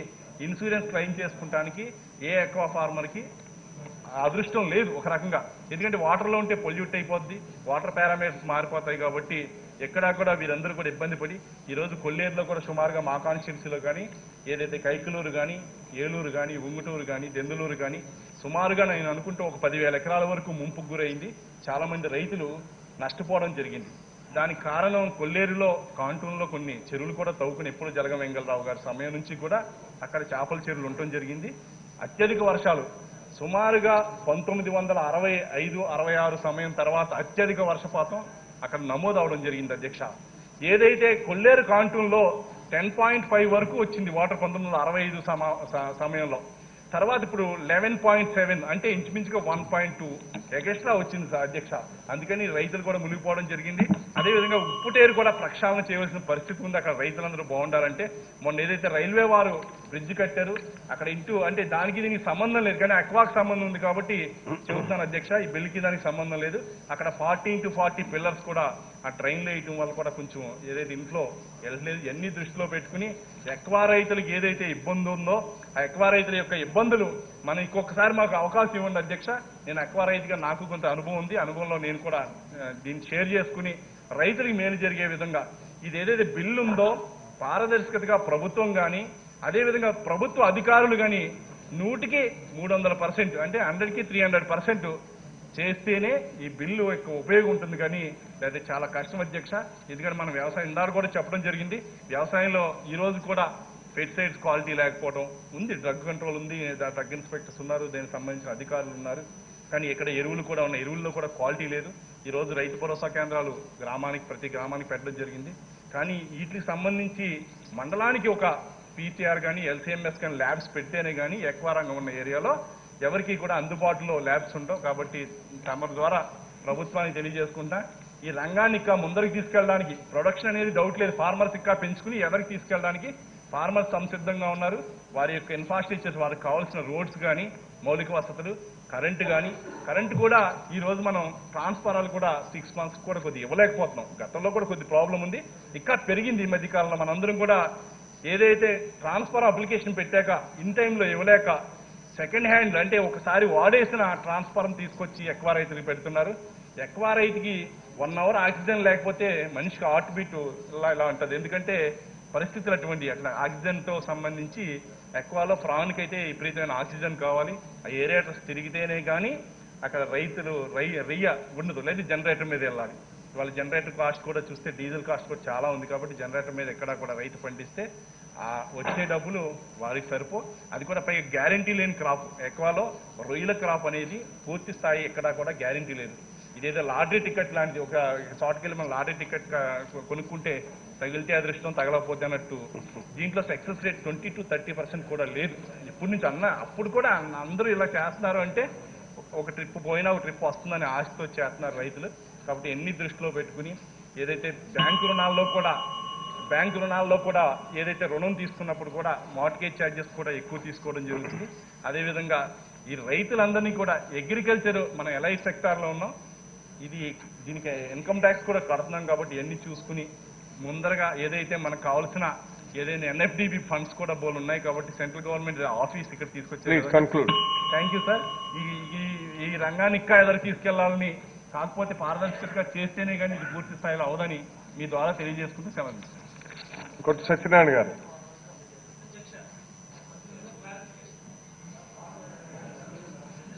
ఇన్సూరెన్స్ క్లెయిమ్ చేసుకుంటానికి ఏ ఎక్కువ ఫార్మర్కి అదృష్టం లేదు ఒక రకంగా. ఎందుకంటే వాటర్లో ఉంటే పొల్యూట్ అయిపోద్ది, వాటర్ పారామీటర్స్ మారిపోతాయి. కాబట్టి ఎక్కడా కూడా వీరందరూ కూడా ఇబ్బంది పడి ఈరోజు కొల్లేరులో కూడా సుమారుగా మా కాన్స్టిట్యున్సీలో కానీ ఏదైతే కైకలూరు కానీ ఏలూరు కానీ ఉంగుటూరు కానీ దెందులూరు కానీ సుమారుగా నేను అనుకుంటూ ఒక 10,000 ఎకరాల వరకు ముంపుకు గురైంది. చాలామంది రైతులు నష్టపోవడం జరిగింది. దానికి కారణం కొల్లేరులో కాంటూన్లో కొన్ని చెరువులు కూడా తవ్వుకుని ఎప్పుడు జలగం వెంగళరావు గారి సమయం నుంచి కూడా అక్కడ చేపల చెరువులు ఉండటం జరిగింది. అత్యధిక వర్షాలు సుమారుగా 1965-66 సమయం తర్వాత అత్యధిక వర్షపాతం అక్కడ నమోదు అవడం జరిగింది అధ్యక్ష. ఏదైతే కొల్లేరు కాంటూన్లో 10.5 వరకు వచ్చింది వాటర్ 1965 సమయంలో, తర్వాత ఇప్పుడు 11.7 అంటే ఇంచుమించుగా 1.2 ఎగస్ట్రా వచ్చింది సార్ అధ్యక్ష. అందుకని రైతులు కూడా మునిగిపోవడం జరిగింది. అదేవిధంగా ఉప్పుటేరు కూడా ప్రక్షాళన చేయవలసిన పరిస్థితి ఉంది. అక్కడ రైతులందరూ బాగుండాలంటే మొన్న ఏదైతే రైల్వే వారు బ్రిడ్జ్ కట్టారు అక్కడ అంటే దానికి దీనికి సంబంధం లేదు, కానీ అక్వాకు సంబంధం ఉంది కాబట్టి చెబుతున్నాను అధ్యక్ష. ఈ బిల్లుకి దానికి సంబంధం లేదు. అక్కడ 40x40 పిల్లర్స్ కూడా ఆ ట్రైన్లో వేయటం వల్ల కూడా కొంచెం ఏదైతే ఇంట్లో వెళ్ళలేదు, ఇవన్నీ దృష్టిలో పెట్టుకుని ఎక్వా రైతులకు ఏదైతే ఇబ్బంది ఉందో ఆ ఎక్వా రైతుల యొక్క ఇబ్బందులు మనం ఇంకొకసారి మాకు అవకాశం ఇవ్వండి అధ్యక్ష. నేను ఎక్వా రైతుగా నాకు కొంత అనుభవం ఉంది, అనుభవంలో నేను కూడా దీన్ని షేర్ చేసుకుని రైతులకు మేలు జరిగే విధంగా ఇది ఏదైతే బిల్లు ఉందో పారదర్శకతగా ప్రభుత్వం కానీ అదేవిధంగా ప్రభుత్వ అధికారులు కానీ 100కి 300% అంటే 100కి 300% చేస్తేనే ఈ బిల్లు యొక్క ఉపయోగం ఉంటుంది, కానీ లేదా చాలా కష్టం అధ్యక్ష. ఎందుకంటే మనం వ్యవసాయం ఇందాక కూడా చెప్పడం జరిగింది, వ్యవసాయంలో ఈ రోజు కూడా పెస్టిసైడ్స్ క్వాలిటీ లేకపోవడం ఉంది, డ్రగ్ కంట్రోల్ ఉంది, డ్రగ్ ఇన్స్పెక్టర్స్ ఉన్నారు, దానికి సంబంధించిన అధికారులు ఉన్నారు, కానీ ఇక్కడ ఎరువులు కూడా ఉన్నాయి, ఎరువుల్లో కూడా క్వాలిటీ లేదు. ఈ రోజు రైతు భరోసా కేంద్రాలు ప్రతి గ్రామానికి పెట్టడం జరిగింది, కానీ వీటికి సంబంధించి మండలానికి ఒక పీసీఆర్ కానీ ఎల్సీఎంఎస్ కానీ ల్యాబ్స్ పెడితేనే కానీ ఎక్కువ రంగం ఉన్న ఏరియాలో ఎవరికి కూడా అందుబాటులో ల్యాబ్స్ ఉండవు. కాబట్టి తమ ద్వారా ప్రభుత్వానికి తెలియజేసుకుంటా ఈ రంగాన్ని ఇంకా ముందరికి తీసుకెళ్ళడానికి ప్రొడక్షన్ అనేది డౌట్ లేదు, ఫార్మర్స్ ఇంకా పెంచుకుని ఎవరికి తీసుకెళ్ళడానికి ఫార్మర్స్ సంసిద్ధంగా ఉన్నారు. వారి యొక్క ఇన్ఫ్రాస్ట్రక్చర్స్, వారికి కావాల్సిన రోడ్స్ కానీ మౌలిక వసతులు, కరెంటు కూడా ఈ రోజు మనం ట్రాన్స్ఫారాలు కూడా 6 months కూడా కొద్దిగా ఇవ్వలేకపోతున్నాం. గతంలో కూడా కొద్ది ప్రాబ్లం ఉంది, ఇంకా పెరిగింది ఈ మధ్యకాలంలో. మనందరం కూడా ఏదైతే ట్రాన్స్ఫర్ అప్లికేషన్ పెట్టాక ఇన్ టైంలో ఇవ్వలేక సెకండ్ హ్యాండ్ అంటే ఒకసారి వాడేసిన ట్రాన్స్ఫార్మ్ తీసుకొచ్చి ఎక్వా రైతులకు పెడుతున్నారు. ఎక్వా రైతుకి 1 hour ఆక్సిజన్ లేకపోతే మనిషికి హార్ట్ బీట్ ఇలా ఉంటుంది. ఎందుకంటే పరిస్థితులు అటువంటి, అక్కడ ఆక్సిజన్తో సంబంధించి ఎక్వాలో ప్రాణికి అయితే విపరీతమైన ఆక్సిజన్ కావాలి. ఆ ఏరియాటర్స్ తిరిగితేనే కానీ అక్కడ రైతులు రెయ్య ఉండదు, లేదు జనరేటర్ మీద వెళ్ళాలి. వాళ్ళ జనరేటర్ కాస్ట్ కూడా చూస్తే డీజిల్ కాస్ట్ కూడా చాలా ఉంది, కాబట్టి జనరేటర్ మీద ఎక్కడా కూడా రైతు పండిస్తే ఆ వచ్చే డబ్బులు వారికి సరిపో. అది కూడా పైగా గ్యారంటీ లేని క్రాప్. ఎక్వాలో రొయ్యల క్రాప్ అనేది పూర్తి స్థాయి ఎక్కడా కూడా గ్యారంటీ లేదు. ఇదేదో లాటరీ టికెట్ లాంటిది, ఒక చోటుకెళ్ళి మనం లాటరీ టికెట్ కొనుక్కుంటే తగిలితే అదృష్టం తగలకపోతే అన్నట్టు దీంట్లో సక్సెస్ రేట్ 20 to 30% కూడా లేదు. ఇప్పటి నుంచి అప్పుడు కూడా అందరూ ఇలా చేస్తున్నారు అంటే ఒక ట్రిప్ పోయినా ఒక ట్రిప్ వస్తుందని ఆశతో చేస్తున్నారు రైతులు. కాబట్టి ఎన్ని దృష్టిలో పెట్టుకుని ఏదైతే బ్యాంకు రుణాల్లో కూడా ఏదైతే రుణం తీసుకున్నప్పుడు కూడా మార్ట్గేజ్ ఛార్జెస్ కూడా ఎక్కువ తీసుకోవడం జరుగుతుంది. అదేవిధంగా ఈ రైతులందరినీ కూడా అగ్రికల్చర్ మనం ఎల్ఐసి సెక్టార్లో ఉన్నాం, దీనికి ఇన్కమ్ ట్యాక్స్ కూడా కడుతున్నాం, కాబట్టి ఇవన్నీ చూసుకుని ముందరగా ఏదైతే మనకు కావాల్సిన ఏదైనా ఎన్ఎఫ్డిబి ఫండ్స్ కూడా బోల్ ఉన్నాయి, కాబట్టి సెంట్రల్ గవర్నమెంట్ ఆఫీస్ ఇక్కడ తీసుకొచ్చారు. Thank you sir. ఈ రంగాన్ని ఇంకా ఎదురు తీసుకెళ్లాలని, కాకపోతే పారదర్శకంగా చేస్తేనే కానీ ఇది పూర్తి స్థాయిలో అవదని మీ ద్వారా తెలియజేసుకుంటూ సెలవు. కొట్టు సత్యనారాయణ గారు.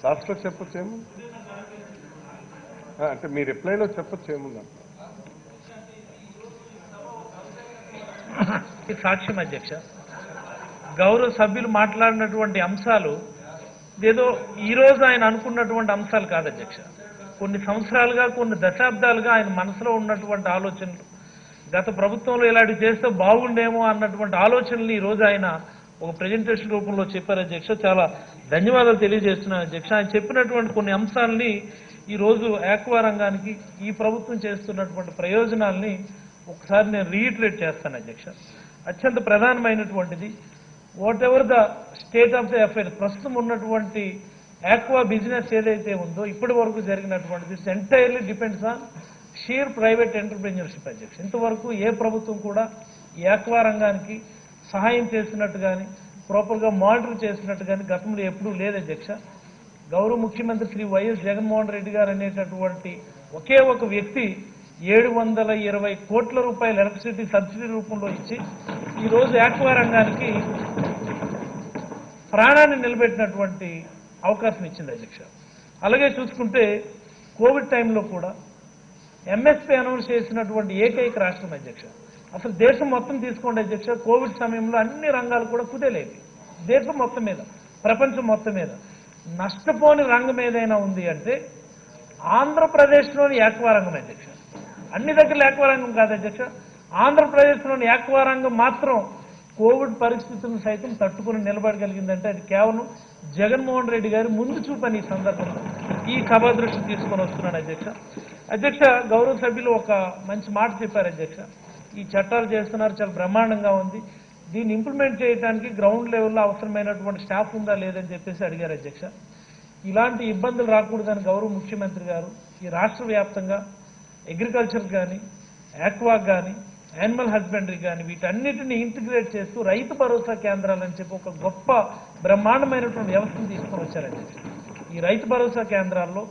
లాస్ట్లో చెప్పొచ్చు ఏముంది అంటే మీ రిప్లైలో చెప్పొచ్చు ఏముంది. సాక్ష్యం అధ్యక్ష, గౌరవ సభ్యులు మాట్లాడినటువంటి అంశాలు ఏదో ఈరోజు ఆయన అనుకున్నటువంటి అంశాలు కాదు అధ్యక్ష. కొన్ని సంవత్సరాలుగా, కొన్ని దశాబ్దాలుగా ఆయన మనసులో ఉన్నటువంటి ఆలోచనలు, గత ప్రభుత్వంలో ఇలాంటి చేస్తే బాగుండేమో అన్నటువంటి ఆలోచనలు ఈరోజు ఆయన ఒక ప్రజెంటేషన్ రూపంలో చెప్పారు అధ్యక్ష. చాలా ధన్యవాదాలు తెలియజేస్తున్నాను అధ్యక్ష. ఆయన చెప్పినటువంటి కొన్ని అంశాలని ఈరోజు ఆక్వా రంగానికి ఈ ప్రభుత్వం చేస్తున్నటువంటి ప్రయోజనాల్ని ఒకసారి నేను రీఇటరేట్ చేస్తాను అధ్యక్ష. అత్యంత ప్రధానమైనటువంటిది whatever the state of the affairs, ప్రస్తుతం ఉన్నటువంటి ఆక్వా బిజినెస్ ఏదైతే ఉందో ఇప్పటి వరకు జరిగినటువంటిది entirely depends on sheer private entrepreneurship అధ్యక్ష. ఇంతవరకు ఏ ప్రభుత్వం కూడా ఈ ఆక్వా రంగానికి సహాయం చేసినట్టు కానీ ప్రాపర్గా మానిటర్ చేసినట్టు కానీ గతంలో ఎప్పుడూ లేదు అధ్యక్ష. గౌరవ ముఖ్యమంత్రి శ్రీ వైఎస్ జగన్మోహన్ రెడ్డి గారు అనేటటువంటి ఒకే ఒక వ్యక్తి 720 కోట్ల రూపాయల ఎలక్ట్రిసిటీ సబ్సిడీ రూపంలో ఇచ్చి ఈరోజు ఆక్వా రంగానికి ప్రాణాన్ని నిలబెట్టినటువంటి అవకాశం ఇచ్చింది అధ్యక్ష. అలాగే చూసుకుంటే కోవిడ్ టైంలో కూడా ఎంఎస్పీ అనౌన్స్ చేసినటువంటి ఏకైక రాష్ట్రం అధ్యక్ష. అసలు దేశం మొత్తం తీసుకోండి అధ్యక్ష, కోవిడ్ సమయంలో అన్ని రంగాలు కూడా కుదేలేవి దేశం మొత్తం మీద, ప్రపంచం మొత్తం మీద. నష్టపోని రంగం ఏదైనా ఉంది అంటే ఆంధ్రప్రదేశ్లోని యాక్వా రంగం అధ్యక్ష. అన్ని దగ్గర యాక్వా రంగం కాదు అధ్యక్ష. ఆంధ్రప్రదేశ్లోని యాక్వా రంగం మాత్రం కోవిడ్ పరిస్థితులను సైతం తట్టుకుని నిలబడగలిగిందంటే అది కేవలం జగన్మోహన్ రెడ్డి గారి ముందు చూపని ఈ సందర్భంలో ఈ సభ దృష్టి తీసుకొని వస్తున్నాను అధ్యక్ష. అధ్యక్ష, గౌరవ సభ్యులు ఒక మంచి మాట చెప్పారు అధ్యక్ష. ఈ చట్టాలు చేస్తున్నారు, చాలా బ్రహ్మాండంగా ఉంది, దీన్ని ఇంప్లిమెంట్ చేయడానికి గ్రౌండ్ లెవెల్లో అవసరమైనటువంటి స్టాఫ్ ఉందా లేదని చెప్పేసి అడిగారు అధ్యక్ష. ఇలాంటి ఇబ్బందులు రాకూడదని గౌరవ ముఖ్యమంత్రి గారు ఈ రాష్ట్ర వ్యాప్తంగా అగ్రికల్చర్ కానీ, ఆక్వాక్ కానీ, యానిమల్ హస్బెండరీ కానీ వీటన్నిటిని ఇంటిగ్రేట్ చేస్తూ రైతు భరోసా కేంద్రాలని చెప్పి ఒక గొప్ప బ్రహ్మాండమైనటువంటి వ్యవస్థను తీసుకొని వచ్చారు అధ్యక్ష. ఈ రైతు భరోసా కేంద్రాల్లో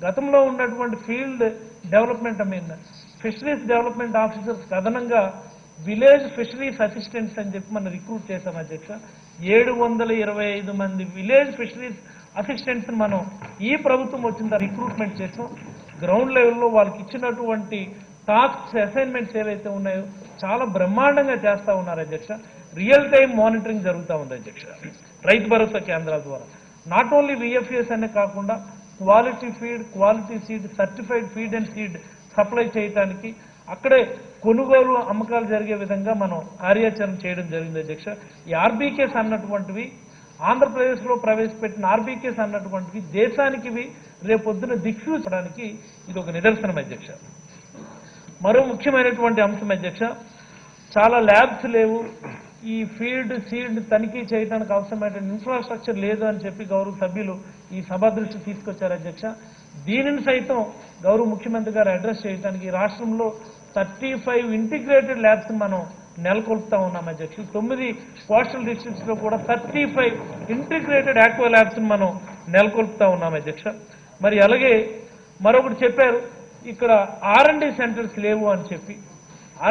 గతంలో ఉన్నటువంటి field development fisheries development officers అదనంగా విలేజ్ ఫిషరీస్ అసిస్టెంట్స్ అని చెప్పి మనం రిక్రూట్ చేశాం అధ్యక్ష. 725 మంది విలేజ్ ఫిషరీస్ అసిస్టెంట్స్ మనం ఈ ప్రభుత్వం వచ్చిన రిక్రూట్మెంట్ చేసాం. గ్రౌండ్ లెవెల్లో వాళ్ళకి ఇచ్చినటువంటి టాస్క్స్ అసైన్మెంట్స్ ఏవైతే ఉన్నాయో చాలా బ్రహ్మాండంగా చేస్తూ ఉన్నారు అధ్యక్ష. రియల్ టైం మానిటరింగ్ జరుగుతూ ఉంది అధ్యక్ష రైతు భరోసా కేంద్రాల ద్వారా. నాట్ ఓన్లీ విఎఫ్ఎస్ అనే కాకుండా quality feed, quality seed, certified feed and seed supply చేయడానికి అక్కడే కొనుగోలు అమ్మకాలు జరిగే విధంగా మనం కార్యాచరణ చేయడం జరిగింది అధ్యక్ష. ఈ ఆర్బీకేస్ అన్నటువంటివి ఆంధ్రప్రదేశ్లో ప్రవేశపెట్టిన ఆర్బీకేస్ అన్నటువంటివి దేశానికి రేపొద్దున దిక్సూచడానికి ఇది ఒక నిదర్శనం అధ్యక్ష. మరో ముఖ్యమైనటువంటి అంశం అధ్యక్ష, చాలా ల్యాబ్స్ లేవు, ఈ ఫీల్డ్ సీడ్ తనిఖీ చేయడానికి అవసరమైన ఇన్ఫ్రాస్ట్రక్చర్ లేదు అని చెప్పి గౌరవ సభ్యులు ఈ సభ దృష్టి తీసుకొచ్చారు అధ్యక్ష. దీనిని సైతం గౌరవ ముఖ్యమంత్రి గారు అడ్రస్ చేయడానికి రాష్ట్రంలో 35 ఇంటిగ్రేటెడ్ ల్యాబ్స్ మనం నెలకొల్పుతా ఉన్నాం అధ్యక్ష. 9 కోస్టల్ డిస్ట్రిక్ట్స్ లో కూడా 35 ఇంటిగ్రేటెడ్ ఆక్వా ల్యాబ్స్ మనం నెలకొల్పుతా ఉన్నాం అధ్యక్ష. మరి అలాగే మరొకటి చెప్పారు, ఇక్కడ R&D సెంటర్స్ లేవు అని చెప్పి.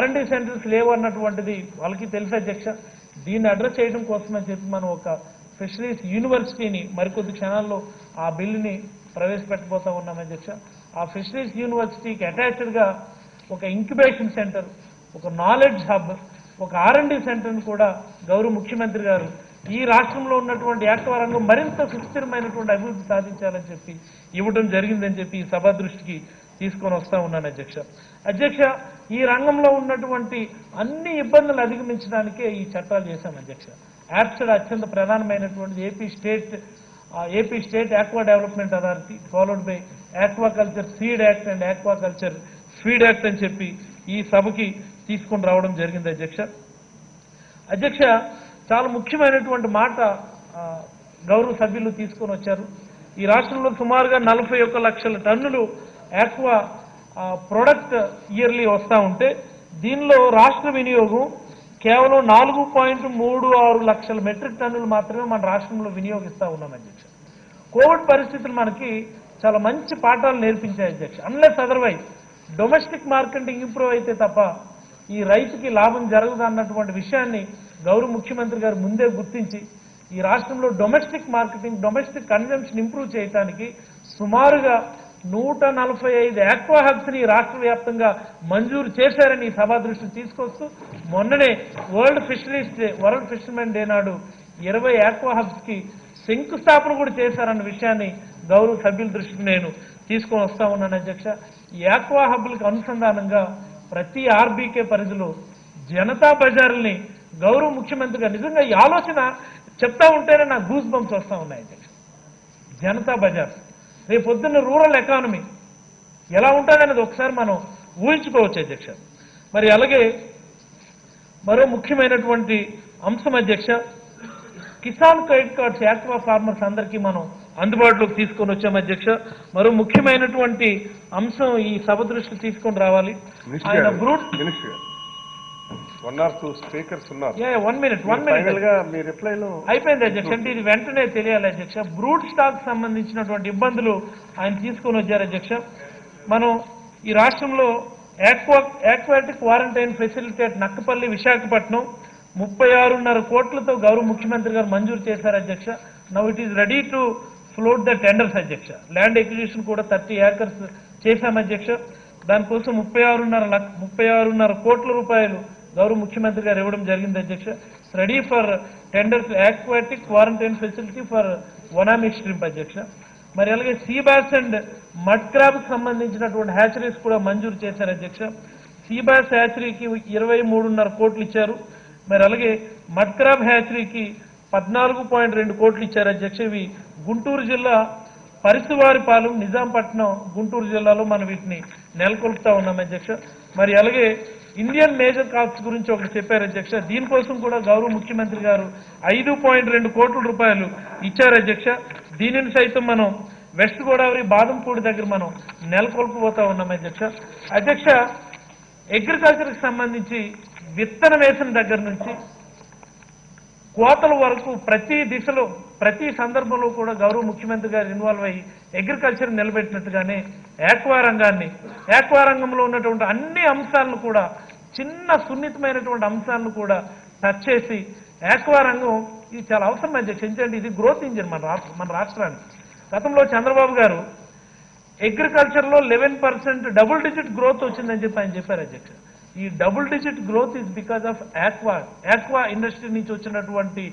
R&D సెంటర్స్ లేవు అన్నటువంటిది వాళ్ళకి తెలుసు అధ్యక్ష. దీన్ని అడ్రస్ చేయడం కోసం అని చెప్పి మనం ఒక ఫిషరీస్ యూనివర్సిటీని మరికొద్ది క్షణాల్లో ఆ బిల్లుని ప్రవేశపెట్టబోతా ఉన్నాం అధ్యక్ష. ఆ ఫిషరీస్ యూనివర్సిటీకి అటాచ్డ్గా ఒక ఇంక్యుబేషన్ సెంటర్, ఒక నాలెడ్జ్ హబ్, ఒక R&D సెంటర్ని కూడా గౌరవ ముఖ్యమంత్రి గారు ఈ రాష్ట్రంలో ఉన్నటువంటి యాక్వా రంగం మరింత సుస్థిరమైనటువంటి అభివృద్ధి సాధించాలని చెప్పి ఇవ్వడం జరిగిందని చెప్పి ఈ సభ దృష్టికి తీసుకొని వస్తా ఉన్నాను అధ్యక్ష. అధ్యక్ష, ఈ రంగంలో ఉన్నటువంటి అన్ని ఇబ్బందులు అధిగమించడానికే ఈ చట్టాలు చేశాం అధ్యక్ష. యాప్స్డ్ అత్యంత ప్రధానమైనటువంటిది AP state aqua development authority, followed by aquaculture seed act and aquaculture feed act అని చెప్పి ఈ సభకి తీసుకొని రావడం జరిగింది అధ్యక్ష. అధ్యక్ష, చాలా ముఖ్యమైనటువంటి మాట గౌరవ సభ్యులు తీసుకొని వచ్చారు. ఈ రాష్ట్రంలో సుమారుగా 41 లక్షల టన్నులు ఆక్వా ప్రొడక్ట్ ఇయర్లీ వస్తూ ఉంటే దీనిలో రాష్ట్ర వినియోగం కేవలం 4.36 లక్షల మెట్రిక్ టన్నులు మాత్రమే మన రాష్ట్రంలో వినియోగిస్తూ ఉన్నాం అధ్యక్ష. కోవిడ్ పరిస్థితులు మనకి చాలా మంచి పాఠాలు నేర్పించాయి అధ్యక్ష. Unless otherwise domestic marketing improve అయితే తప్ప ఈ రైతుకి లాభం జరగదు అన్నటువంటి విషయాన్ని గౌరవ ముఖ్యమంత్రి గారు ముందే గుర్తించి ఈ రాష్ట్రంలో domestic marketing, domestic consumption improve చేయడానికి సుమారుగా 145 ఆక్వా హబ్స్ ని రాష్ట్ర వ్యాప్తంగా మంజూరు చేశారని ఈ సభా దృష్టికి తీసుకొస్తూ మొన్ననే వరల్డ్ ఫిషర్మెన్ డే నాడు 20 ఆక్వా హబ్స్ కి శంకుస్థాపన కూడా చేశారన్న విషయాన్ని గౌరవ సభ్యుల దృష్టికి నేను తీసుకొని వస్తా ఉన్నాను అధ్యక్ష. ఈ ఆక్వా హబ్లకు అనుసంధానంగా ప్రతి ఆర్బీకే పరిధిలో జనతా బజార్ని గౌరవ ముఖ్యమంత్రిగా నిజంగా ఈ ఆలోచన చెప్తా ఉంటేనే నాకు గూస్ బంప్స్ వస్తూ ఉన్నాయి అధ్యక్ష. జనతా బజార్ రేపొద్దున్న రూరల్ ఎకానమీ ఎలా ఉంటుందనేది ఒకసారి మనం ఊహించుకోవచ్చు అధ్యక్ష. మరి అలాగే మరో ముఖ్యమైనటువంటి అంశం అధ్యక్ష, Kisan credit cards aqua farmers అందరికీ మనం అందుబాటులోకి తీసుకొని వచ్చాం అధ్యక్ష. మరో ముఖ్యమైనటువంటి అంశం ఈ సభ దృష్టికి తీసుకొని రావాలి. ఆయన బ్రూట్ 1 or 2 స్పీకర్స్ ఉన్నారు. 1 minute ఫైనల్ గా మీ రిప్లైలో అయిపోయింది అధ్యక్ష. అంటే ఇది వెంటనే తెలియాలి అధ్యక్ష. బ్రూట్ స్టాక్ సంబంధించినటువంటి ఇబ్బందులు ఆయన తీసుకొని వచ్చారు అధ్యక్ష. మనం ఈ రాష్ట్రంలో aquatic quarantine facility Nakkapalli Visakhapatnam 36.5 కోట్లతో గౌరవ ముఖ్యమంత్రి గారు మంజూరు చేశారు అధ్యక్ష. Now it is ready to float the tenders అధ్యక్ష. ల్యాండ్ ఎక్విజిషన్ కూడా 30 ఏకర్స్ చేశాం అధ్యక్ష. దానికోసం 36.5 కోట్ల రూపాయలు గౌరవ ముఖ్యమంత్రి గారు ఇవ్వడం జరిగింది అధ్యక్ష. Ready for tenders aquatic quarantine facility for వనామిక్ shrimp అధ్యక్ష. మరి అలాగే sea bass and mud crab సంబంధించినటువంటి హ్యాచరీస్ కూడా మంజూరు చేశారు అధ్యక్ష. సీ బాస్ హ్యాచరీకి 23.5 కోట్లు ఇచ్చారు. మరి అలాగే మడ్ క్రాబ్ హ్యాచరీకి 14.2 కోట్లు ఇచ్చారు అధ్యక్ష. ఇవి గుంటూరు జిల్లా పరిసివారిపాలెం, నిజాంపట్నం, గుంటూరు జిల్లాలో మనం వీటిని నెలకొల్పుతా ఉన్నాం అధ్యక్ష. మరి అలాగే ఇండియన్ మేజర్ కార్ప్స్ గురించి ఒకటి చెప్పారు అధ్యక్ష. దీనికోసం కూడా గౌరవ ముఖ్యమంత్రి గారు 5.2 కోట్ల రూపాయలు ఇచ్చారు అధ్యక్ష. దీనిని సైతం మనం వెస్ట్ గోదావరి బాదంపూడి దగ్గర మనం నెలకొల్పబోతా ఉన్నాం అధ్యక్ష. అధ్యక్ష, అగ్రికల్చర్కి సంబంధించి విత్తనం వేసిన దగ్గర నుంచి కోతల వరకు ప్రతి దిశలో ప్రతి సందర్భంలో కూడా గౌరవ ముఖ్యమంత్రి గారు ఇన్వాల్వ్ అయ్యి అగ్రికల్చర్ నిలబెట్టినట్టుగానే ఆక్వా రంగంలో ఉన్నటువంటి అన్ని అంశాలను కూడా, చిన్న సున్నితమైనటువంటి అంశాలను కూడా టచ్ చేసి ఆక్వా రంగం ఇది చాలా అవసరం అధ్యక్ష. ఎందుకంటే ఇది గ్రోత్ ఇంజిన్ మన రాష్ట్రానికి. గతంలో చంద్రబాబు గారు అగ్రికల్చర్లో 11% డబుల్ డిజిట్ గ్రోత్ వచ్చిందని చెప్పి ఆయన చెప్పారు అధ్యక్ష. ఈ double digit growth is because of aqua industry నుంచి వచ్చినటువంటి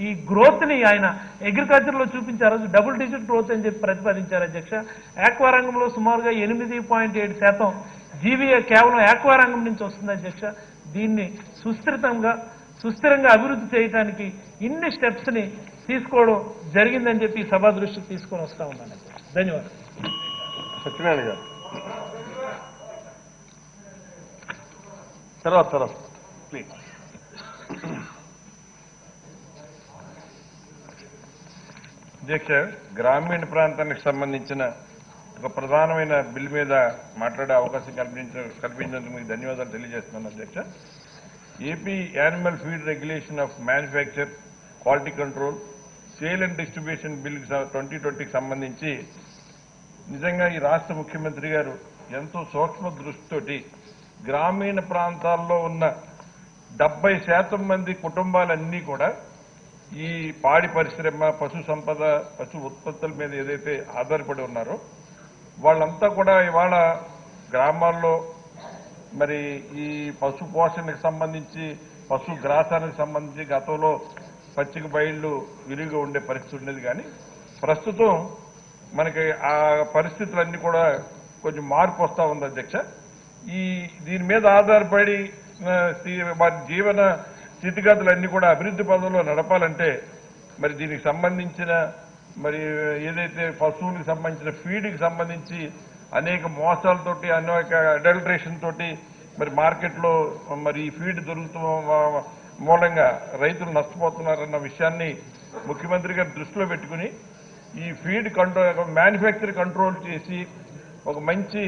ఈ గ్రోత్ ని ఆయన అగ్రికల్చర్ లో చూపించారు. డబుల్ డిజిట్ గ్రోత్ అని చెప్పి ప్రతిపాదించారు అధ్యక్ష. ఆక్వా రంగంలో సుమారుగా 8.7% జీవీఏ కేవలం ఆక్వా రంగం నుంచి వస్తుంది అధ్యక్ష. దీన్ని సుస్థిరంగా అభివృద్ధి చేయడానికి ఇన్ని స్టెప్స్ ని తీసుకోవడం జరిగిందని చెప్పి సభా దృష్టికి తీసుకొని వస్తా ఉన్నాను. ధన్యవాదాలు. సత్యనారాయణ గారు తర్వాత ప్లీజ్. అధ్యక్ష, గ్రామీణ ప్రాంతానికి సంబంధించిన ఒక ప్రధానమైన బిల్ మీద మాట్లాడే అవకాశం కల్పించినందుకు మీకు ధన్యవాదాలు తెలియజేస్తున్నాను అధ్యక్ష. AP animal feed regulation of manufacture, quality control, sale and distribution bill 2020కి సంబంధించి నిజంగా ఈ రాష్ట్ర ముఖ్యమంత్రి గారు ఎంతో సూక్ష్మ దృష్టితోటి గ్రామీణ ప్రాంతాల్లో ఉన్న 70% మంది కుటుంబాలన్నీ కూడా ఈ పాడి పరిశ్రమ, పశు సంపద, పశు ఉత్పత్తుల మీద ఏదైతే ఆధారపడి ఉన్నారో వాళ్ళంతా కూడా ఇవాళ గ్రామాల్లో మరి ఈ పశు పోషణకు సంబంధించి, పశు గ్రాసానికి సంబంధించి గతంలో పచ్చిక బయళ్ళు విరిగా ఉండే పరిస్థితి ఉండేది. కానీ ప్రస్తుతం మనకి ఆ పరిస్థితులన్నీ కూడా కొంచెం మార్పు వస్తూ ఉంది అధ్యక్ష. దీని మీద ఆధారపడి వారి జీవన స్థితిగతులన్నీ కూడా అభివృద్ధి పదంలో నడపాలంటే మరి దీనికి సంబంధించిన మరి ఏదైతే పశువులకు సంబంధించిన ఫీడ్కి సంబంధించి అనేక మోసాలతోటి, అనేక అడల్ట్రేషన్ తోటి మరి మార్కెట్లో మరి ఈ ఫీడ్ దొరుకుతున్న మూలంగా రైతులు నష్టపోతున్నారన్న విషయాన్ని ముఖ్యమంత్రి గారు దృష్టిలో పెట్టుకుని ఈ ఫీడ్ కంట్రోల్, మ్యానుఫ్యాక్చర్ కంట్రోల్ చేసి ఒక మంచి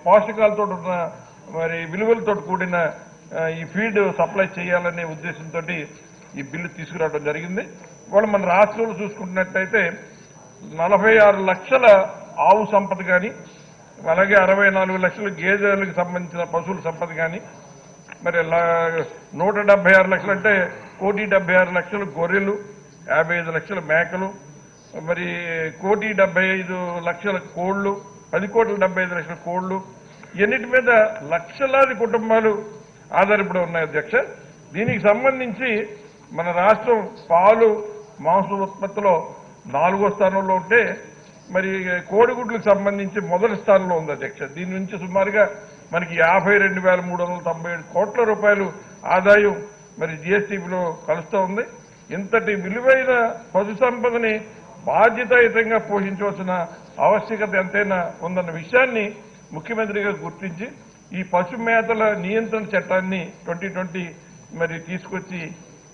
పోషకాలతో ఉన్న మరి విలువలతో కూడిన ఈ ఫీడ్ సప్లై చేయాలనే ఉద్దేశంతో ఈ బిల్లు తీసుకురావడం జరిగింది. ఇవాళ మన రాష్ట్రంలో చూసుకుంటున్నట్టయితే 46 లక్షల ఆవు సంపద కానీ, అలాగే 64 లక్షల గేదెలకు సంబంధించిన పశువుల సంపద కానీ, మరి 176 లక్షలు అంటే 1,76,00,000 గొర్రెలు, 55 లక్షల మేకలు, మరి 1,75,00,000 కోళ్లు, 10,75,00,000 కోళ్లు, ఇన్నిటి మీద లక్షలాది కుటుంబాలు ఆధారపడి ఉన్నాయి అధ్యక్ష. దీనికి సంబంధించి మన రాష్ట్రం పాలు, మాంసం ఉత్పత్తిలో 4వ స్థానంలో ఉంటే మరి కోడిగుడ్లకు సంబంధించి మొదటి స్థానంలో ఉంది అధ్యక్ష. దీని నుంచి సుమారుగా మనకి 52,397 కోట్ల రూపాయలు ఆదాయం మరి జీఎస్టీలో కలుస్తూ ఉంది. ఇంతటి విలువైన పశు సంపదని బాధ్యతాయుతంగా పోషించవలసిన ఆవశ్యకత ఎంతైనా ఉందన్న విషయాన్ని ముఖ్యమంత్రి గారు గుర్తించి ఈ పశు మేతల నియంత్రణ చట్టాన్ని 2020 మరి తీసుకొచ్చి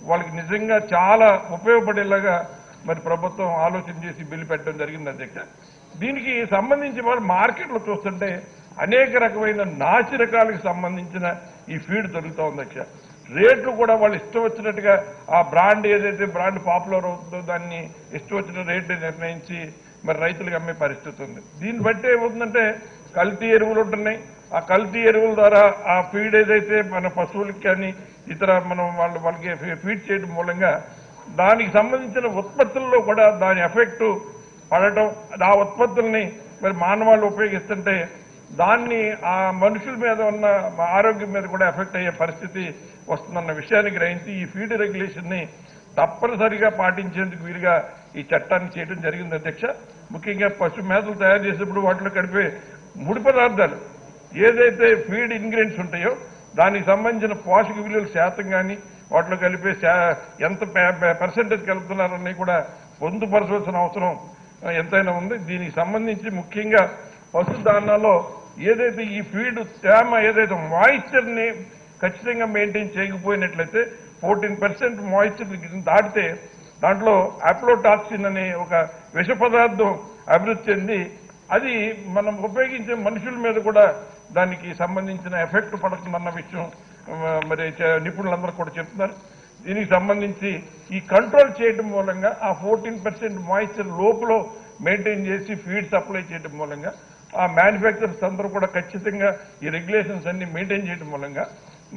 వాళ్ళకి నిజంగా చాలా ఉపయోగపడేలాగా మరి ప్రభుత్వం ఆలోచన చేసి బిల్లు పెట్టడం జరిగింది అధ్యక్ష. దీనికి సంబంధించి మరి మార్కెట్లో చూస్తుంటే అనేక రకమైన నాసి రకాలకు సంబంధించిన ఈ ఫీడ్ దొరుకుతూ ఉంది అధ్యక్ష. రేట్లు కూడా వాళ్ళు ఇష్టం వచ్చినట్టుగా ఆ బ్రాండ్ ఏదైతే బ్రాండ్ పాపులర్ అవుతుందో దాన్ని ఇష్టం వచ్చిన రేట్లు నిర్ణయించి మరి రైతులకు అమ్మే పరిస్థితి ఉంది. దీన్ని బట్టి ఏమవుతుందంటే కల్తీ ఎరువులు ఉంటున్నాయి. ఆ కల్తీ ఎరువుల ద్వారా ఆ ఫీడ్ ఏదైతే మన పశువులకి కానీ ఇతర మనం వాళ్ళకి ఫీడ్ చేయడం మూలంగా దానికి సంబంధించిన ఉత్పత్తుల్లో కూడా దాని ఎఫెక్ట్ పడటం, ఆ ఉత్పత్తుల్ని మరి మానవాళ్ళు ఉపయోగిస్తుంటే దాన్ని ఆ మనుషుల మీద ఉన్న ఆరోగ్యం మీద కూడా ఎఫెక్ట్ అయ్యే పరిస్థితి వస్తుందన్న విషయాన్ని గ్రహించి ఈ ఫీడ్ రెగ్యులేషన్ని తప్పనిసరిగా పాటించేందుకు వీలుగా ఈ చట్టాన్ని చేయడం జరిగింది అధ్యక్ష. ముఖ్యంగా పశు మేతలు తయారు చేసేప్పుడు వాటిలో కలిపే ముడి పదార్థాలు ఏదైతే ఫీడ్ ఇంగ్రీడియంట్స్ ఉంటాయో దానికి సంబంధించిన పోషక విలువల శాతం కానీ వాటిలో కలిపే ఎంత పర్సెంటేజ్ కలుపుతున్నారని కూడా పొందుపరచవలసిన అవసరం ఎంతైనా ఉంది. దీనికి సంబంధించి ముఖ్యంగా పశు దానాలో ఏదైతే ఈ ఫీడ్ తేమ ఏదైతే మాయిశ్చర్ని ఖచ్చితంగా మెయింటైన్ చేయకపోయినట్లయితే 14% మాయిశ్చర్ దాటితే దాంట్లో అప్లోటాక్సిన్ అనే ఒక విష పదార్థం అభివృద్ధి చెంది అది మనం ఉపయోగించే మనుషుల మీద కూడా దానికి సంబంధించిన ఎఫెక్ట్ పడుతుందన్న విషయం మరి నిపుణులందరూ కూడా చెప్తున్నారు. దీనికి సంబంధించి ఈ కంట్రోల్ చేయడం మూలంగా ఆ 14% మాయిశ్చర్ లోపల మెయింటైన్ చేసి ఫీడ్ సప్లై చేయడం మూలంగా ఆ మ్యానుఫ్యాక్చరర్స్ అందరూ కూడా ఖచ్చితంగా ఈ రెగ్యులేషన్స్ అన్ని మెయింటైన్ చేయడం మూలంగా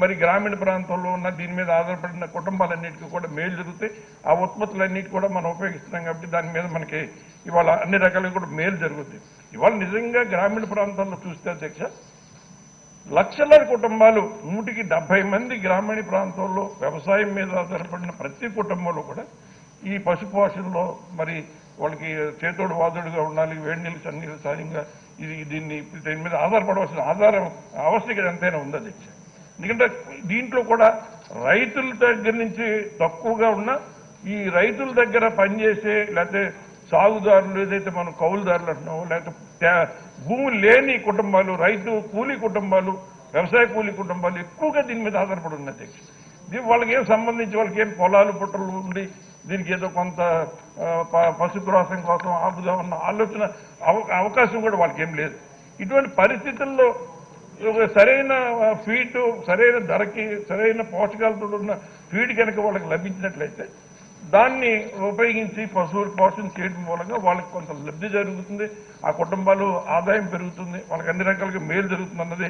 మరి గ్రామీణ ప్రాంతంలో ఉన్న దీని మీద ఆధారపడిన కుటుంబాలన్నిటికీ కూడా మేలు జరుగుతాయి. ఆ ఉత్పత్తులన్నిటి కూడా మనం ఉపయోగిస్తున్నాం కాబట్టి దాని మీద మనకి ఇవాళ అన్ని రకాలుగా కూడా మేలు జరుగుతుంది. ఇవాళ నిజంగా గ్రామీణ ప్రాంతాల్లో చూస్తే అధ్యక్ష లక్షలాది కుటుంబాలు 170 మంది గ్రామీణ ప్రాంతాల్లో వ్యవసాయం మీద ఆధారపడిన ప్రతి కుటుంబంలో కూడా ఈ పశుపోషణలో మరి వాళ్ళకి చేతోడు వాదుడుగా ఉండాలి, వేడి నీళ్ళు చన్నీళ్ళు సాయంగా దీని మీద ఆధారపడవలసిన ఆవశ్యకత ఎంతైనా ఉంది అధ్యక్ష. ఎందుకంటే దీంట్లో కూడా రైతుల దగ్గర నుంచి తక్కువగా ఉన్న ఈ రైతుల దగ్గర పనిచేసే లేకపోతే సాగుదారులు ఏదైతే మనం కౌలుదారులు అంటున్నామో లేకపోతే భూములు లేని కుటుంబాలు రైతు కూలీ కుటుంబాలు వ్యవసాయ కూలీ కుటుంబాలు ఎక్కువగా దీని మీద ఆధారపడి ఉన్న అధ్యక్ష. వాళ్ళకి ఏం సంబంధించి వాళ్ళకి ఏం పొలాలు పుట్టలు ఉండి దీనికి ఏదో కొంత పశుగ్రాసం కోసం ఆపుదామన్న ఆలోచన అవకాశం కూడా వాళ్ళకి ఏం లేదు. ఇటువంటి పరిస్థితుల్లో సరైన ఫీడ్ సరైన ధరకి సరైన పోషకాలతో ఉన్న ఫీడ్ కనుక వాళ్ళకి లభించినట్లయితే దాన్ని ఉపయోగించి పశువులు పోషణ చేయడం మూలంగా వాళ్ళకి కొంత లబ్ధి జరుగుతుంది, ఆ కుటుంబాలు ఆదాయం పెరుగుతుంది, వాళ్ళకి అన్ని రకాలుగా మేలు జరుగుతుంది అన్నది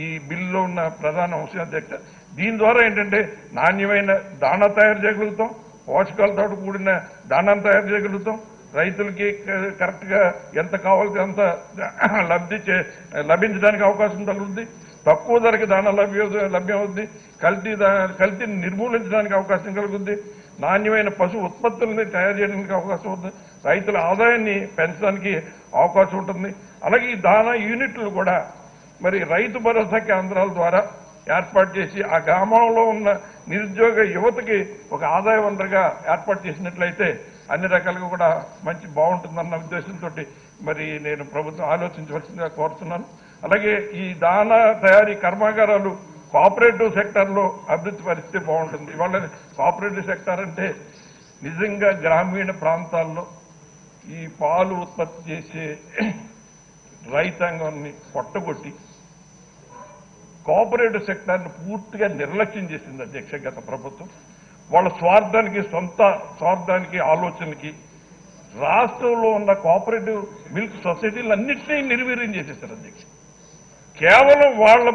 ఈ బిల్లులో ఉన్న ప్రధాన అంశం అధ్యక్ష. దీని ద్వారా ఏంటంటే నాణ్యమైన దాణా తయారు చేయగలుగుతాం, పోషకాలతో కూడిన దాణాను తయారు చేయగలుగుతాం, రైతులకి కరెక్ట్గా ఎంత కావాల్సి అంత లభించడానికి అవకాశం కలుగుతుంది, తక్కువ ధరకి దాణా లభ్యం అవుతుంది, కల్తీని నిర్మూలించడానికి అవకాశం కలుగుతుంది, నాణ్యమైన పశు ఉత్పత్తులని తయారు చేయడానికి అవకాశం ఉంటుంది, రైతుల ఆదాయాన్ని పెంచడానికి అవకాశం ఉంటుంది. అలాగే ఈ దాణా యూనిట్లు కూడా మరి రైతు భరోసా కేంద్రాల ద్వారా ఏర్పాటు చేసి ఆ గ్రామంలో ఉన్న నిరుద్యోగ యువతకి ఒక ఆదాయ వనరుగా ఏర్పాటు చేసినట్లయితే అన్ని రకాలుగా కూడా మంచి బాగుంటుందన్న ఉద్దేశంతో మరి నేను ప్రభుత్వం ఆలోచించవలసిందిగా కోరుతున్నాను. అలాగే ఈ దాణా తయారీ కర్మాగారాలు కోఆపరేటివ్ సెక్టార్లో అభివృద్ధి పరిస్థితి బాగుంటుంది. ఇవాళ కోఆపరేటివ్ సెక్టార్ అంటే నిజంగా గ్రామీణ ప్రాంతాల్లో ఈ పాలు ఉత్పత్తి చేసే రైతాంగాన్ని కొట్టగొట్టి కోఆపరేటివ్ సెక్టార్ని పూర్తిగా నిర్లక్ష్యం చేసింది అధ్యక్ష గత ప్రభుత్వం. వాళ్ళ సొంత స్వార్థానికి ఆలోచనకి రాష్ట్రంలో ఉన్న కోఆపరేటివ్ మిల్క్ సొసైటీలన్నింటినీ నిర్వీర్యం చేసేసారు అధ్యక్ష. కేవలం వాళ్ళ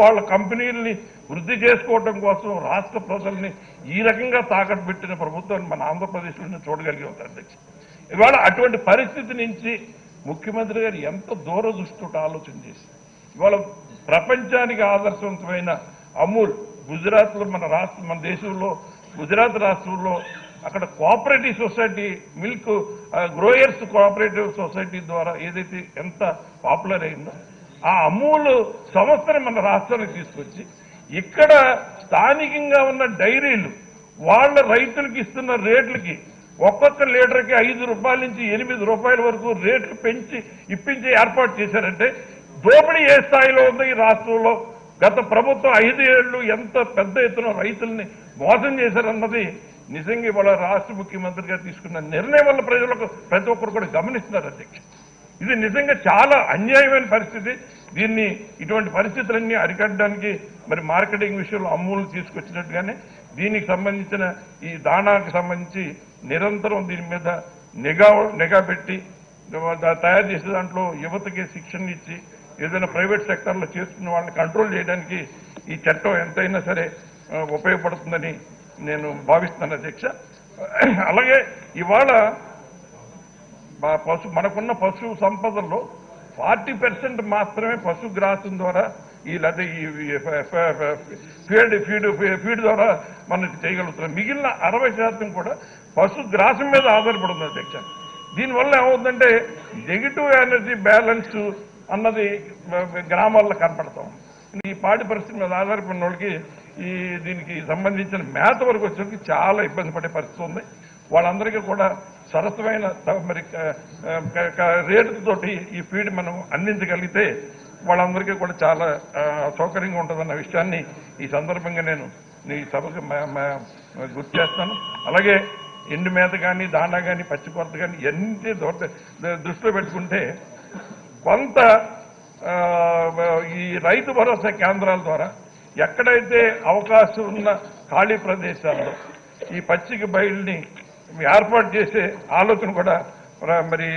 వాళ్ళ కంపెనీల్ని వృద్ధి చేసుకోవడం కోసం రాష్ట్ర ప్రజల్ని ఈ రకంగా తాకట్టు పెట్టిన ప్రభుత్వాన్ని మన ఆంధ్రప్రదేశ్లోనే చూడగలిగి ఉంటారు అధ్యక్ష. ఇవాళ అటువంటి పరిస్థితి నుంచి ముఖ్యమంత్రి గారు ఎంత దూరదృష్టితో ఆలోచన చేసి ఇవాళ ప్రపంచానికి ఆదర్శవంతమైన అమూల్ గుజరాత్లో మన దేశంలో గుజరాత్ రాష్ట్రంలో అక్కడ cooperative society milk growers cooperative society ద్వారా ఏదైతే ఎంత పాపులర్ అయిందో ఆ అమూల్ సంస్థని మన రాష్ట్రానికి తీసుకొచ్చి ఇక్కడ స్థానికంగా ఉన్న డైరీలు వాళ్ళ రైతులకు ఇస్తున్న రేట్లకి ఒక్కొక్క లీటర్కి 5 రూపాయల నుంచి 8 రూపాయల వరకు రేట్లు పెంచి ఇప్పించి ఏర్పాటు చేశారంటే దోపిడీ ఏ స్థాయిలో ఉందో ఈ రాష్ట్రంలో గత ప్రభుత్వం 5 ఏళ్లు ఎంత పెద్ద ఎత్తున రైతుల్ని మోసం చేశారన్నది నిజంగా ఇవాళ రాష్ట్ర ముఖ్యమంత్రి గారు తీసుకున్న నిర్ణయం వల్ల ప్రతి ఒక్కరు కూడా గమనిస్తున్నారు అధ్యక్ష. ఇది నిజంగా చాలా అన్యాయమైన పరిస్థితి. దీన్ని ఇటువంటి పరిస్థితులన్నీ అరికట్టడానికి మరి మార్కెటింగ్ విషయంలో అమూల్ తీసుకొచ్చినట్టుగానే దీనికి సంబంధించిన ఈ దాణాకి సంబంధించి నిరంతరం దీని మీద నిఘా పెట్టి తయారు చేసే దాంట్లో యువతకి శిక్షణ ఇచ్చి ఏదైనా ప్రైవేట్ సెక్టార్లో చేసుకున్న వాళ్ళని కంట్రోల్ చేయడానికి ఈ చట్టం ఎంతైనా సరే ఉపయోగపడుతుందని నేను భావిస్తున్నాను అధ్యక్ష. అలాగే ఇవాళ మనకున్న పశు సంపదల్లో 40% మాత్రమే పశుగ్రాసం ద్వారా ఈ లేదా ఈ ఫీడ్ ద్వారా మనం చేయగలుగుతున్నాం. మిగిలిన 60% కూడా పశుగ్రాసం మీద ఆధారపడుతుంది అధ్యక్ష. దీనివల్ల ఏమవుతుందంటే నెగిటివ్ ఎనర్జీ బ్యాలెన్స్ అన్నది గ్రామాల్లో కనపడతాం. ఈ పాడి పరిస్థితి మీద ఆధారపడిన వాళ్ళకి దీనికి సంబంధించిన మేత వరకు వచ్చేసరికి చాలా ఇబ్బంది పడే పరిస్థితి ఉంది. వాళ్ళందరికీ కూడా సరసమైన మరి రేటుతోటి ఈ ఫీడ్ మనం అందించగలిగితే వాళ్ళందరికీ కూడా చాలా సౌకర్యంగా ఉంటుందన్న విషయాన్ని ఈ సందర్భంగా నేను ఈ సభకు గుర్తు చేస్తాను. అలాగే ఎండు మేత కానీ దానా కానీ పచ్చి కొరత కానీ ఎన్ని దృష్టిలో పెట్టుకుంటే కొంత ఈ రైతు భరోసా కేంద్రాల ద్వారా ఎక్కడైతే అవకాశం ఉన్న ఖాళీ ప్రదేశాల్లో ఈ పచ్చిక బయలుని ఏర్పాటు చేసే ఆలోచన కూడా మరి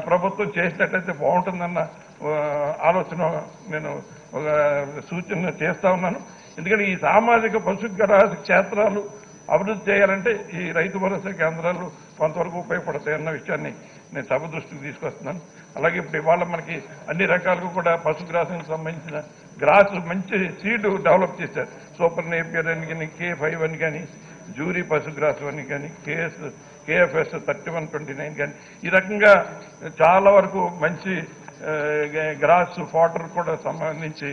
ప్రభుత్వం చేసినట్లయితే బాగుంటుందన్న ఆలోచన నేను ఒక సూచన చేస్తా ఉన్నాను. ఎందుకంటే ఈ సామాజిక పశుగ్రాస క్షేత్రాలు అభివృద్ధి చేయాలంటే ఈ రైతు భరోసా కేంద్రాలు కొంతవరకు ఉపయోగపడతాయన్న విషయాన్ని నేను సభ దృష్టికి తీసుకొస్తున్నాను. అలాగే ఇప్పుడు ఇవాళ మనకి అన్ని రకాలుగా కూడా పశుగ్రాసానికి సంబంధించిన గ్రాస్ మంచి సీడ్ డెవలప్ చేశారు. సూపర్ నేపియర్ అని కానీ K5 అని కానీ జూరీ పశుగ్రాసం అని కానీ KFS 3129 కానీ ఈ రకంగా చాలా వరకు మంచి గ్రాస్ ఫాటర్ కూడా సంబంధించి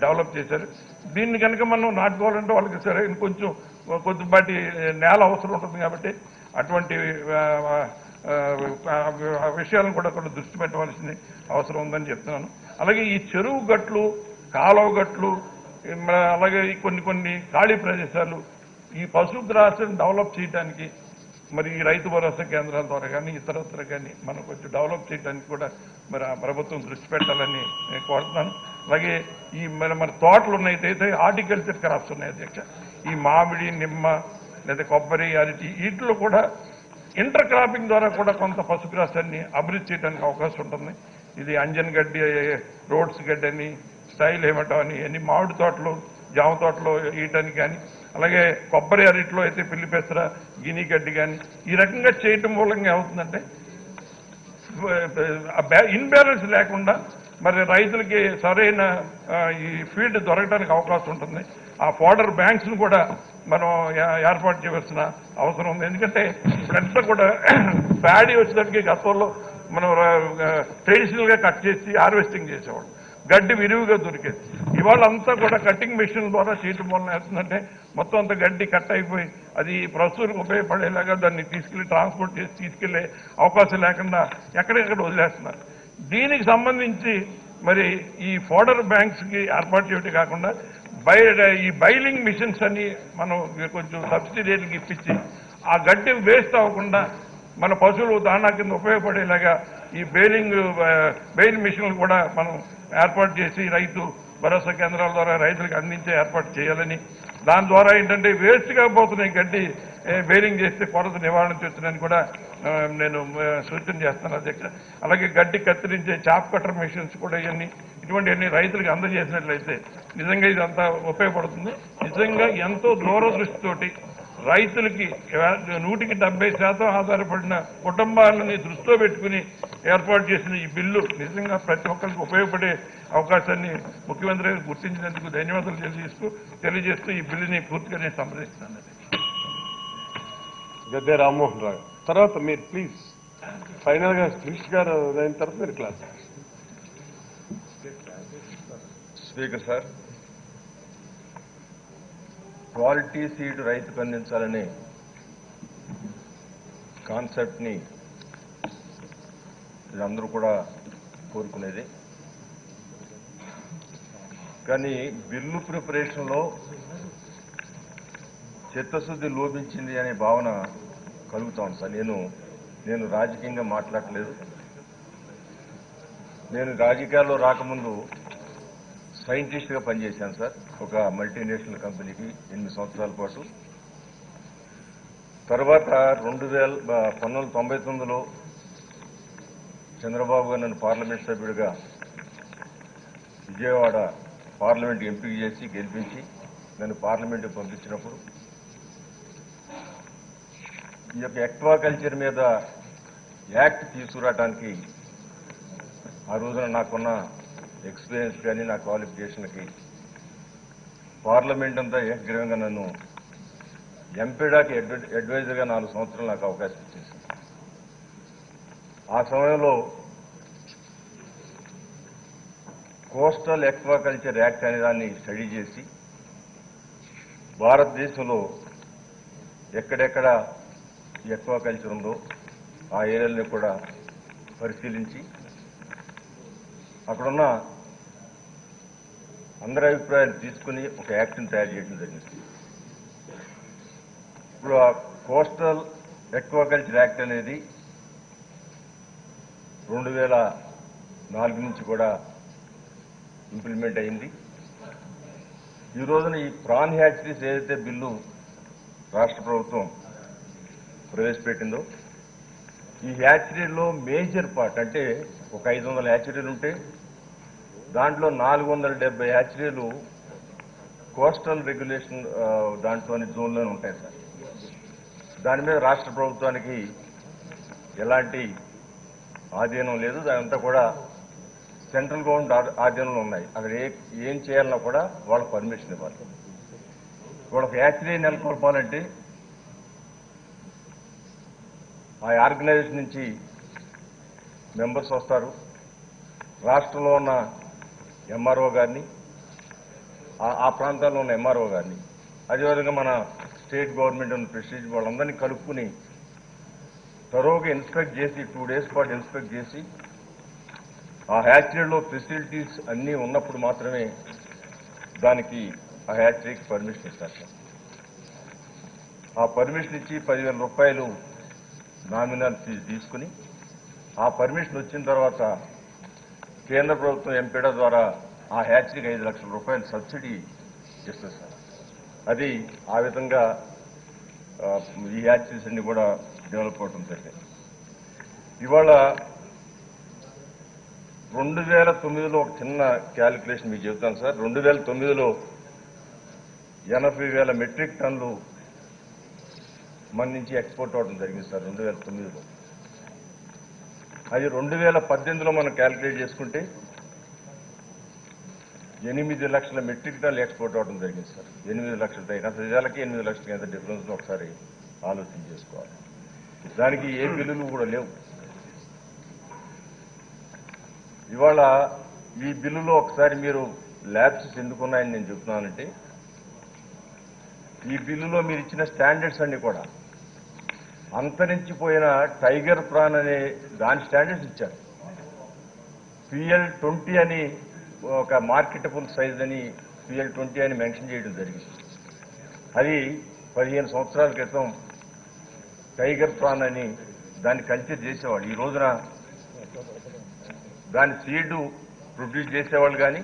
డెవలప్ చేశారు. దీన్ని కనుక మనం నాటుకోవాలంటే వాళ్ళకి సరైన కొంచెం కొద్దిపాటి నేల అవసరం ఉంటుంది కాబట్టి అటువంటి విషయాలను కూడా కొన్ని దృష్టి పెట్టవలసిన అవసరం ఉందని చెప్తున్నాను. అలాగే ఈ చెరువు గట్లు, కాలువ గట్లు, అలాగే కొన్ని ఖాళీ ప్రదేశాలు ఈ పశుగ్రాసాన్ని డెవలప్ చేయడానికి మరి ఈ రైతు భరోసా కేంద్రాల ద్వారా కానీ ఇతరత్ర కానీ మనం కొంచెం డెవలప్ చేయడానికి కూడా మరి ఆ ప్రభుత్వం దృష్టి పెట్టాలని నేను కోరుతున్నాను. అలాగే ఈ మన తోటలు ఉన్నట్టయితే హార్టికల్చర్ క్రాప్స్ ఉన్నాయి అధ్యక్ష. ఈ మామిడి, నిమ్మ లేదా కొబ్బరి, అరటి వీటిలో కూడా ఇంటర్ క్రాపింగ్ ద్వారా కూడా కొంత పశుగ్రాసాన్ని అభివృద్ధి చేయడానికి అవకాశం ఉంటుంది. ఇది అంజన్ గడ్డి, రోడ్స్ గడ్డి అని, స్టైల్ ఏమటం అని, అన్ని మామిడి తోటలు, జామ తోటలో వేయటానికి కానీ, అలాగే కొబ్బరి అరటిలో అయితే పిల్లి పెసర, గిని గడ్డి కానీ ఈ రకంగా చేయటం మూలంగా ఏమవుతుందంటే ఇన్బ్యాలెన్స్ లేకుండా మరి రైతులకి సరైన ఈ ఫీల్డ్ దొరకడానికి అవకాశం ఉంటుంది. ఆ ఫోడర్ బ్యాంక్స్ను కూడా మనం ఏర్పాటు చేయవలసిన అవసరం ఉంది. ఎందుకంటే ఇప్పుడంతా కూడా ప్యాడీ వచ్చేసరికి గతంలో మనం ట్రెడిషనల్గా కట్ చేసి హార్వెస్టింగ్ చేసేవాళ్ళు, గడ్డి విరివిగా దొరికేది. ఇవాళ అంతా కూడా కటింగ్ మెషిన్ ద్వారా చేయటం వలన వేస్తుందంటే మొత్తం అంత గడ్డి కట్ అయిపోయి అది ప్రస్తుతానికి ఉపయోగపడేలాగా దాన్ని ట్రాన్స్పోర్ట్ చేసి తీసుకెళ్లే అవకాశం లేకుండా ఎక్కడెక్కడ వదిలేస్తున్నారు. దీనికి సంబంధించి మరి ఈ ఫోడర్ బ్యాంక్స్కి ఏర్పాటు చేయటం కాకుండా ఈ బైలింగ్ మిషన్స్ అని మనం కొంచెం సబ్సిడీ రేట్లకి ఇప్పించి ఆ గడ్డి వేస్ట్ అవ్వకుండా మన పశువులు దానా కింద ఉపయోగపడేలాగా ఈ బెయిల్ మిషన్లు కూడా మనం ఏర్పాటు చేసి రైతు భరోసా కేంద్రాల ద్వారా రైతులకు అందించే ఏర్పాటు చేయాలని, దాని ద్వారా ఏంటంటే వేస్ట్గా పోతున్న గడ్డి బెయిలింగ్ చేస్తే కొరత నివారణ చేస్తుందని కూడా నేను సూచన చేస్తాను అధ్యక్ష. అలాగే గడ్డి కత్తిరించే చాప్ కటర్ మెషిన్స్ కూడా ఇటువంటివన్నీ రైతులకు అందజేసినట్లయితే నిజంగా ఇదంతా ఉపయోగపడుతుంది. నిజంగా ఎంతో దూరదృష్టితోటి రైతులకి 170% ఆధారపడిన కుటుంబాలని దృష్టిలో పెట్టుకుని ఏర్పాటు చేసిన ఈ బిల్లు నిజంగా ప్రతి ఒక్కరికి ఉపయోగపడే అవకాశాన్ని ముఖ్యమంత్రి గారు గుర్తించినందుకు ధన్యవాదాలు తెలియజేస్తూ ఈ బిల్లుని పూర్తిగా నేను సంప్రదిస్తున్నాను. గద్దె రామ్మోహన్ రావు తర్వాత మీరు ప్లీజ్ ఫైనల్ గా క్రిష్ గారు అయిన తర్వాత మీరు class. Speaker sir, quality seed రైతుకు అందించాలనే కాన్సెప్ట్ని అందరూ కూడా కోరుకునేది. కానీ బిల్లు ప్రిపరేషన్లో చిత్తశుద్ధి లోపించింది అనే భావన కలుగుతాం సార్. నేను రాజకీయంగా మాట్లాడలేదు. నేను రాజకీయాల్లో రాకముందు సైంటిస్ట్గా పనిచేశాను సార్ ఒక మల్టీనేషనల్ కంపెనీకి 8 సంవత్సరాల పాటు. తర్వాత 1999లో చంద్రబాబు గారు నన్ను పార్లమెంట్ సభ్యుడిగా విజయవాడ పార్లమెంట్ ఎంపిక చేసి గెలిపించి నన్ను పార్లమెంట్కి పంపించినప్పుడు ఈ యొక్క ఎక్వాకల్చర్ మీద యాక్ట్ తీసుకురావడానికి ఆ రోజున నాకున్న ఎక్స్పీరియన్స్ కానీ నా క్వాలిఫికేషన్కి పార్లమెంట్ అంతా ఏకగ్రీవంగా నన్ను ఎంపీడాకి అడ్వైజర్గా 4 సంవత్సరాలు నాకు అవకాశం ఇచ్చేసింది. ఆ సమయంలో కోస్టల్ ఎక్వాకల్చర్ యాక్ట్ అనే దాన్ని స్టడీ చేసి భారతదేశంలో ఎక్కడెక్కడ ఎక్వాకల్చర్ ఉందో ఆ ఏరియాలని కూడా పరిశీలించి అక్కడున్న అందరి అభిప్రాయాలు తీసుకుని ఒక యాక్ట్ని తయారు చేయడం జరిగింది. ఇప్పుడు ఆ కోస్టల్ ఎక్వాకల్చర్ యాక్ట్ అనేది 2004 నుంచి కూడా ఇంప్లిమెంట్ అయింది. ఈ రోజున ఈ ప్రాన్ హ్యాచరీస్ ఏదైతే బిల్లు రాష్ట్ర ప్రభుత్వం ప్రవేశపెట్టిందో ఈ హ్యాచరీలో మేజర్ పార్ట్ అంటే ఒక 500 హ్యాచరీలు ఉంటే దాంట్లో 470 హ్యాచరీలు కోస్టల్ రెగ్యులేషన్ దాంట్లోని జోన్లోనే ఉంటాయి సార్. దాని మీద రాష్ట్ర ప్రభుత్వానికి ఎలాంటి ఆధీనం లేదు. దానంతా కూడా సెంట్రల్ గవర్నమెంట్ ఆధీనంలో ఉన్నాయి. అక్కడ ఏం చేయాలన్నా కూడా వాళ్ళకి పర్మిషన్ ఇవ్వాలి. వాళ్ళకి హ్యాచరీ నెలకొల్పాలంటే ఆ ఆర్గనైజేషన్ నుంచి మెంబర్స్ వస్తారు. రాష్ట్రంలో ఉన్న ఎంఆర్ఓ గారిని, ఆ ప్రాంతాల్లో ఉన్న ఎంఆర్ఓ గారిని, అదేవిధంగా మన స్టేట్ గవర్నమెంట్ ఉన్న ప్రెసిడెంట్ వాళ్ళందరినీ కలుపుకుని త్వరగా ఇన్స్పెక్ట్ చేసి 2 days పాటు ఇన్స్పెక్ట్ చేసి ఆ హ్యాచరీలో ఫెసిలిటీస్ అన్నీ ఉన్నప్పుడు మాత్రమే దానికి ఆ హ్యాచరీకి పర్మిషన్ ఇస్తారు. ఆ పర్మిషన్ ఇచ్చి 10,000 రూపాయలు నామినల్ ఫీజు తీసుకుని ఆ పర్మిషన్ వచ్చిన తర్వాత కేంద్ర ప్రభుత్వం ఎంపీడా ద్వారా ఆ హ్యాచరీకి 5 లక్షల రూపాయలు సబ్సిడీ ఇస్తుంది సార్. అది ఆ విధంగా ఈ హ్యాచరీస్ అన్ని కూడా డెవలప్ అవడం జరిగింది. ఇవాళ 2009లో ఒక చిన్న క్యాలిక్యులేషన్ మీకు చెబుతాను సార్. 2009లో 80,000 మెట్రిక్ టన్నులు మన నుంచి ఎక్స్పోర్ట్ అవడం జరిగింది సార్ 2009లో. అది 2018లో మనం క్యాలిక్యులేట్ చేసుకుంటే 8 లక్షల మెట్రిక్ టన్నులు ఎక్స్పోర్ట్ అవడం జరిగింది సార్. 8 లక్షల 8 లక్షలకి ఎంత డిఫరెన్స్ ఒకసారి ఆలోచన చేసుకోవాలి. దానికి ఏ బిల్లులు కూడా లేవు. ఇవాళ ఈ బిల్లులో ఒకసారి మీరు ల్యాబ్సెస్ ఎందుకున్నాయని నేను చెప్తున్నానంటే ఈ బిల్లులో మీరు ఇచ్చిన స్టాండర్డ్స్ అన్ని కూడా అంతరించిపోయిన టైగర్ ప్రాన్ అనే దాని స్టాండర్డ్స్ ఇచ్చారు. PL20 అని ఒక మార్కెటబుల్ సైజ్ అని PL20 అని మెన్షన్ చేయడం జరిగింది. అది 15 సంవత్సరాల క్రితం టైగర్ ప్రాన్ అని దాన్ని కల్చర్ చేసేవాళ్ళు. ఈ రోజున దాని సీడ్ ప్రొడ్యూస్ చేసేవాళ్ళు కానీ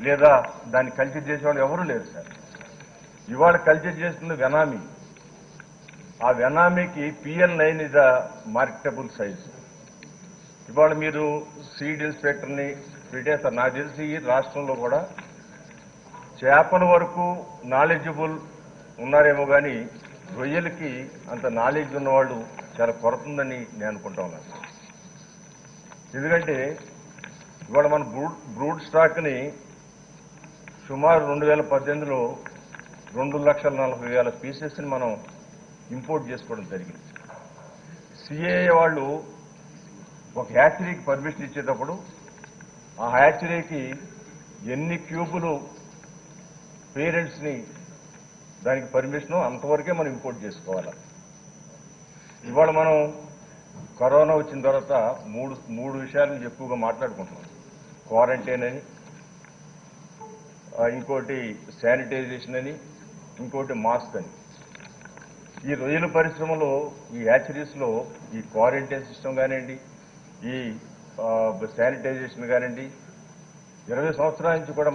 లేదా దాన్ని కల్చర్ చేసేవాళ్ళు ఎవరూ లేరు సార్. ఇవాళ కల్చర్ చేస్తుంది వెనామీ. ఆ వెనామీకి PL9 is the marketable size. ఇవాళ మీరు సీడ్ ఇన్స్పెక్టర్ని పెట్టేస్తారు. నాకు తెలిసి రాష్ట్రంలో కూడా చేపల వరకు నాలెడ్జబుల్ ఉన్నారేమో కానీ రొయ్యలకి అంత నాలెడ్జ్ ఉన్నవాళ్ళు చాలా కొరత ఉందని నేను అనుకుంటా ఉన్నాను. ఎందుకంటే ఇవాళ మన బ్రూడ్ స్టాక్ని సుమారు 2018లో 2,40,000 పీసెస్ని మనం ఇంపోర్ట్ చేసుకోవడం జరిగింది. CAA వాళ్ళు ఒక హ్యాచరీకి పర్మిషన్ ఇచ్చేటప్పుడు ఆ హ్యాచరీకి ఎన్ని క్యూబులు పేరెంట్స్ని దానికి పర్మిషను అంతవరకే మనం ఇంపోర్ట్ చేసుకోవాలి. ఇవాళ మనం కరోనా వచ్చిన తర్వాత మూడు విషయాలను ఎక్కువగా మాట్లాడుకుంటున్నాం. క్వారంటైన్ అని, ఇంకోటి శానిటైజేషన్ అని, ఇంకోటి మాస్క్ అని. ఈ రొయ్యల పరిశ్రమలో ఈ హ్యాచరీస్లో ఈ క్వారంటైన్ సిస్టమ్ కానివ్వండి, ఈ శానిటైజేషన్ కానివ్వండి 20 సంవత్సరాల నుంచి కూడా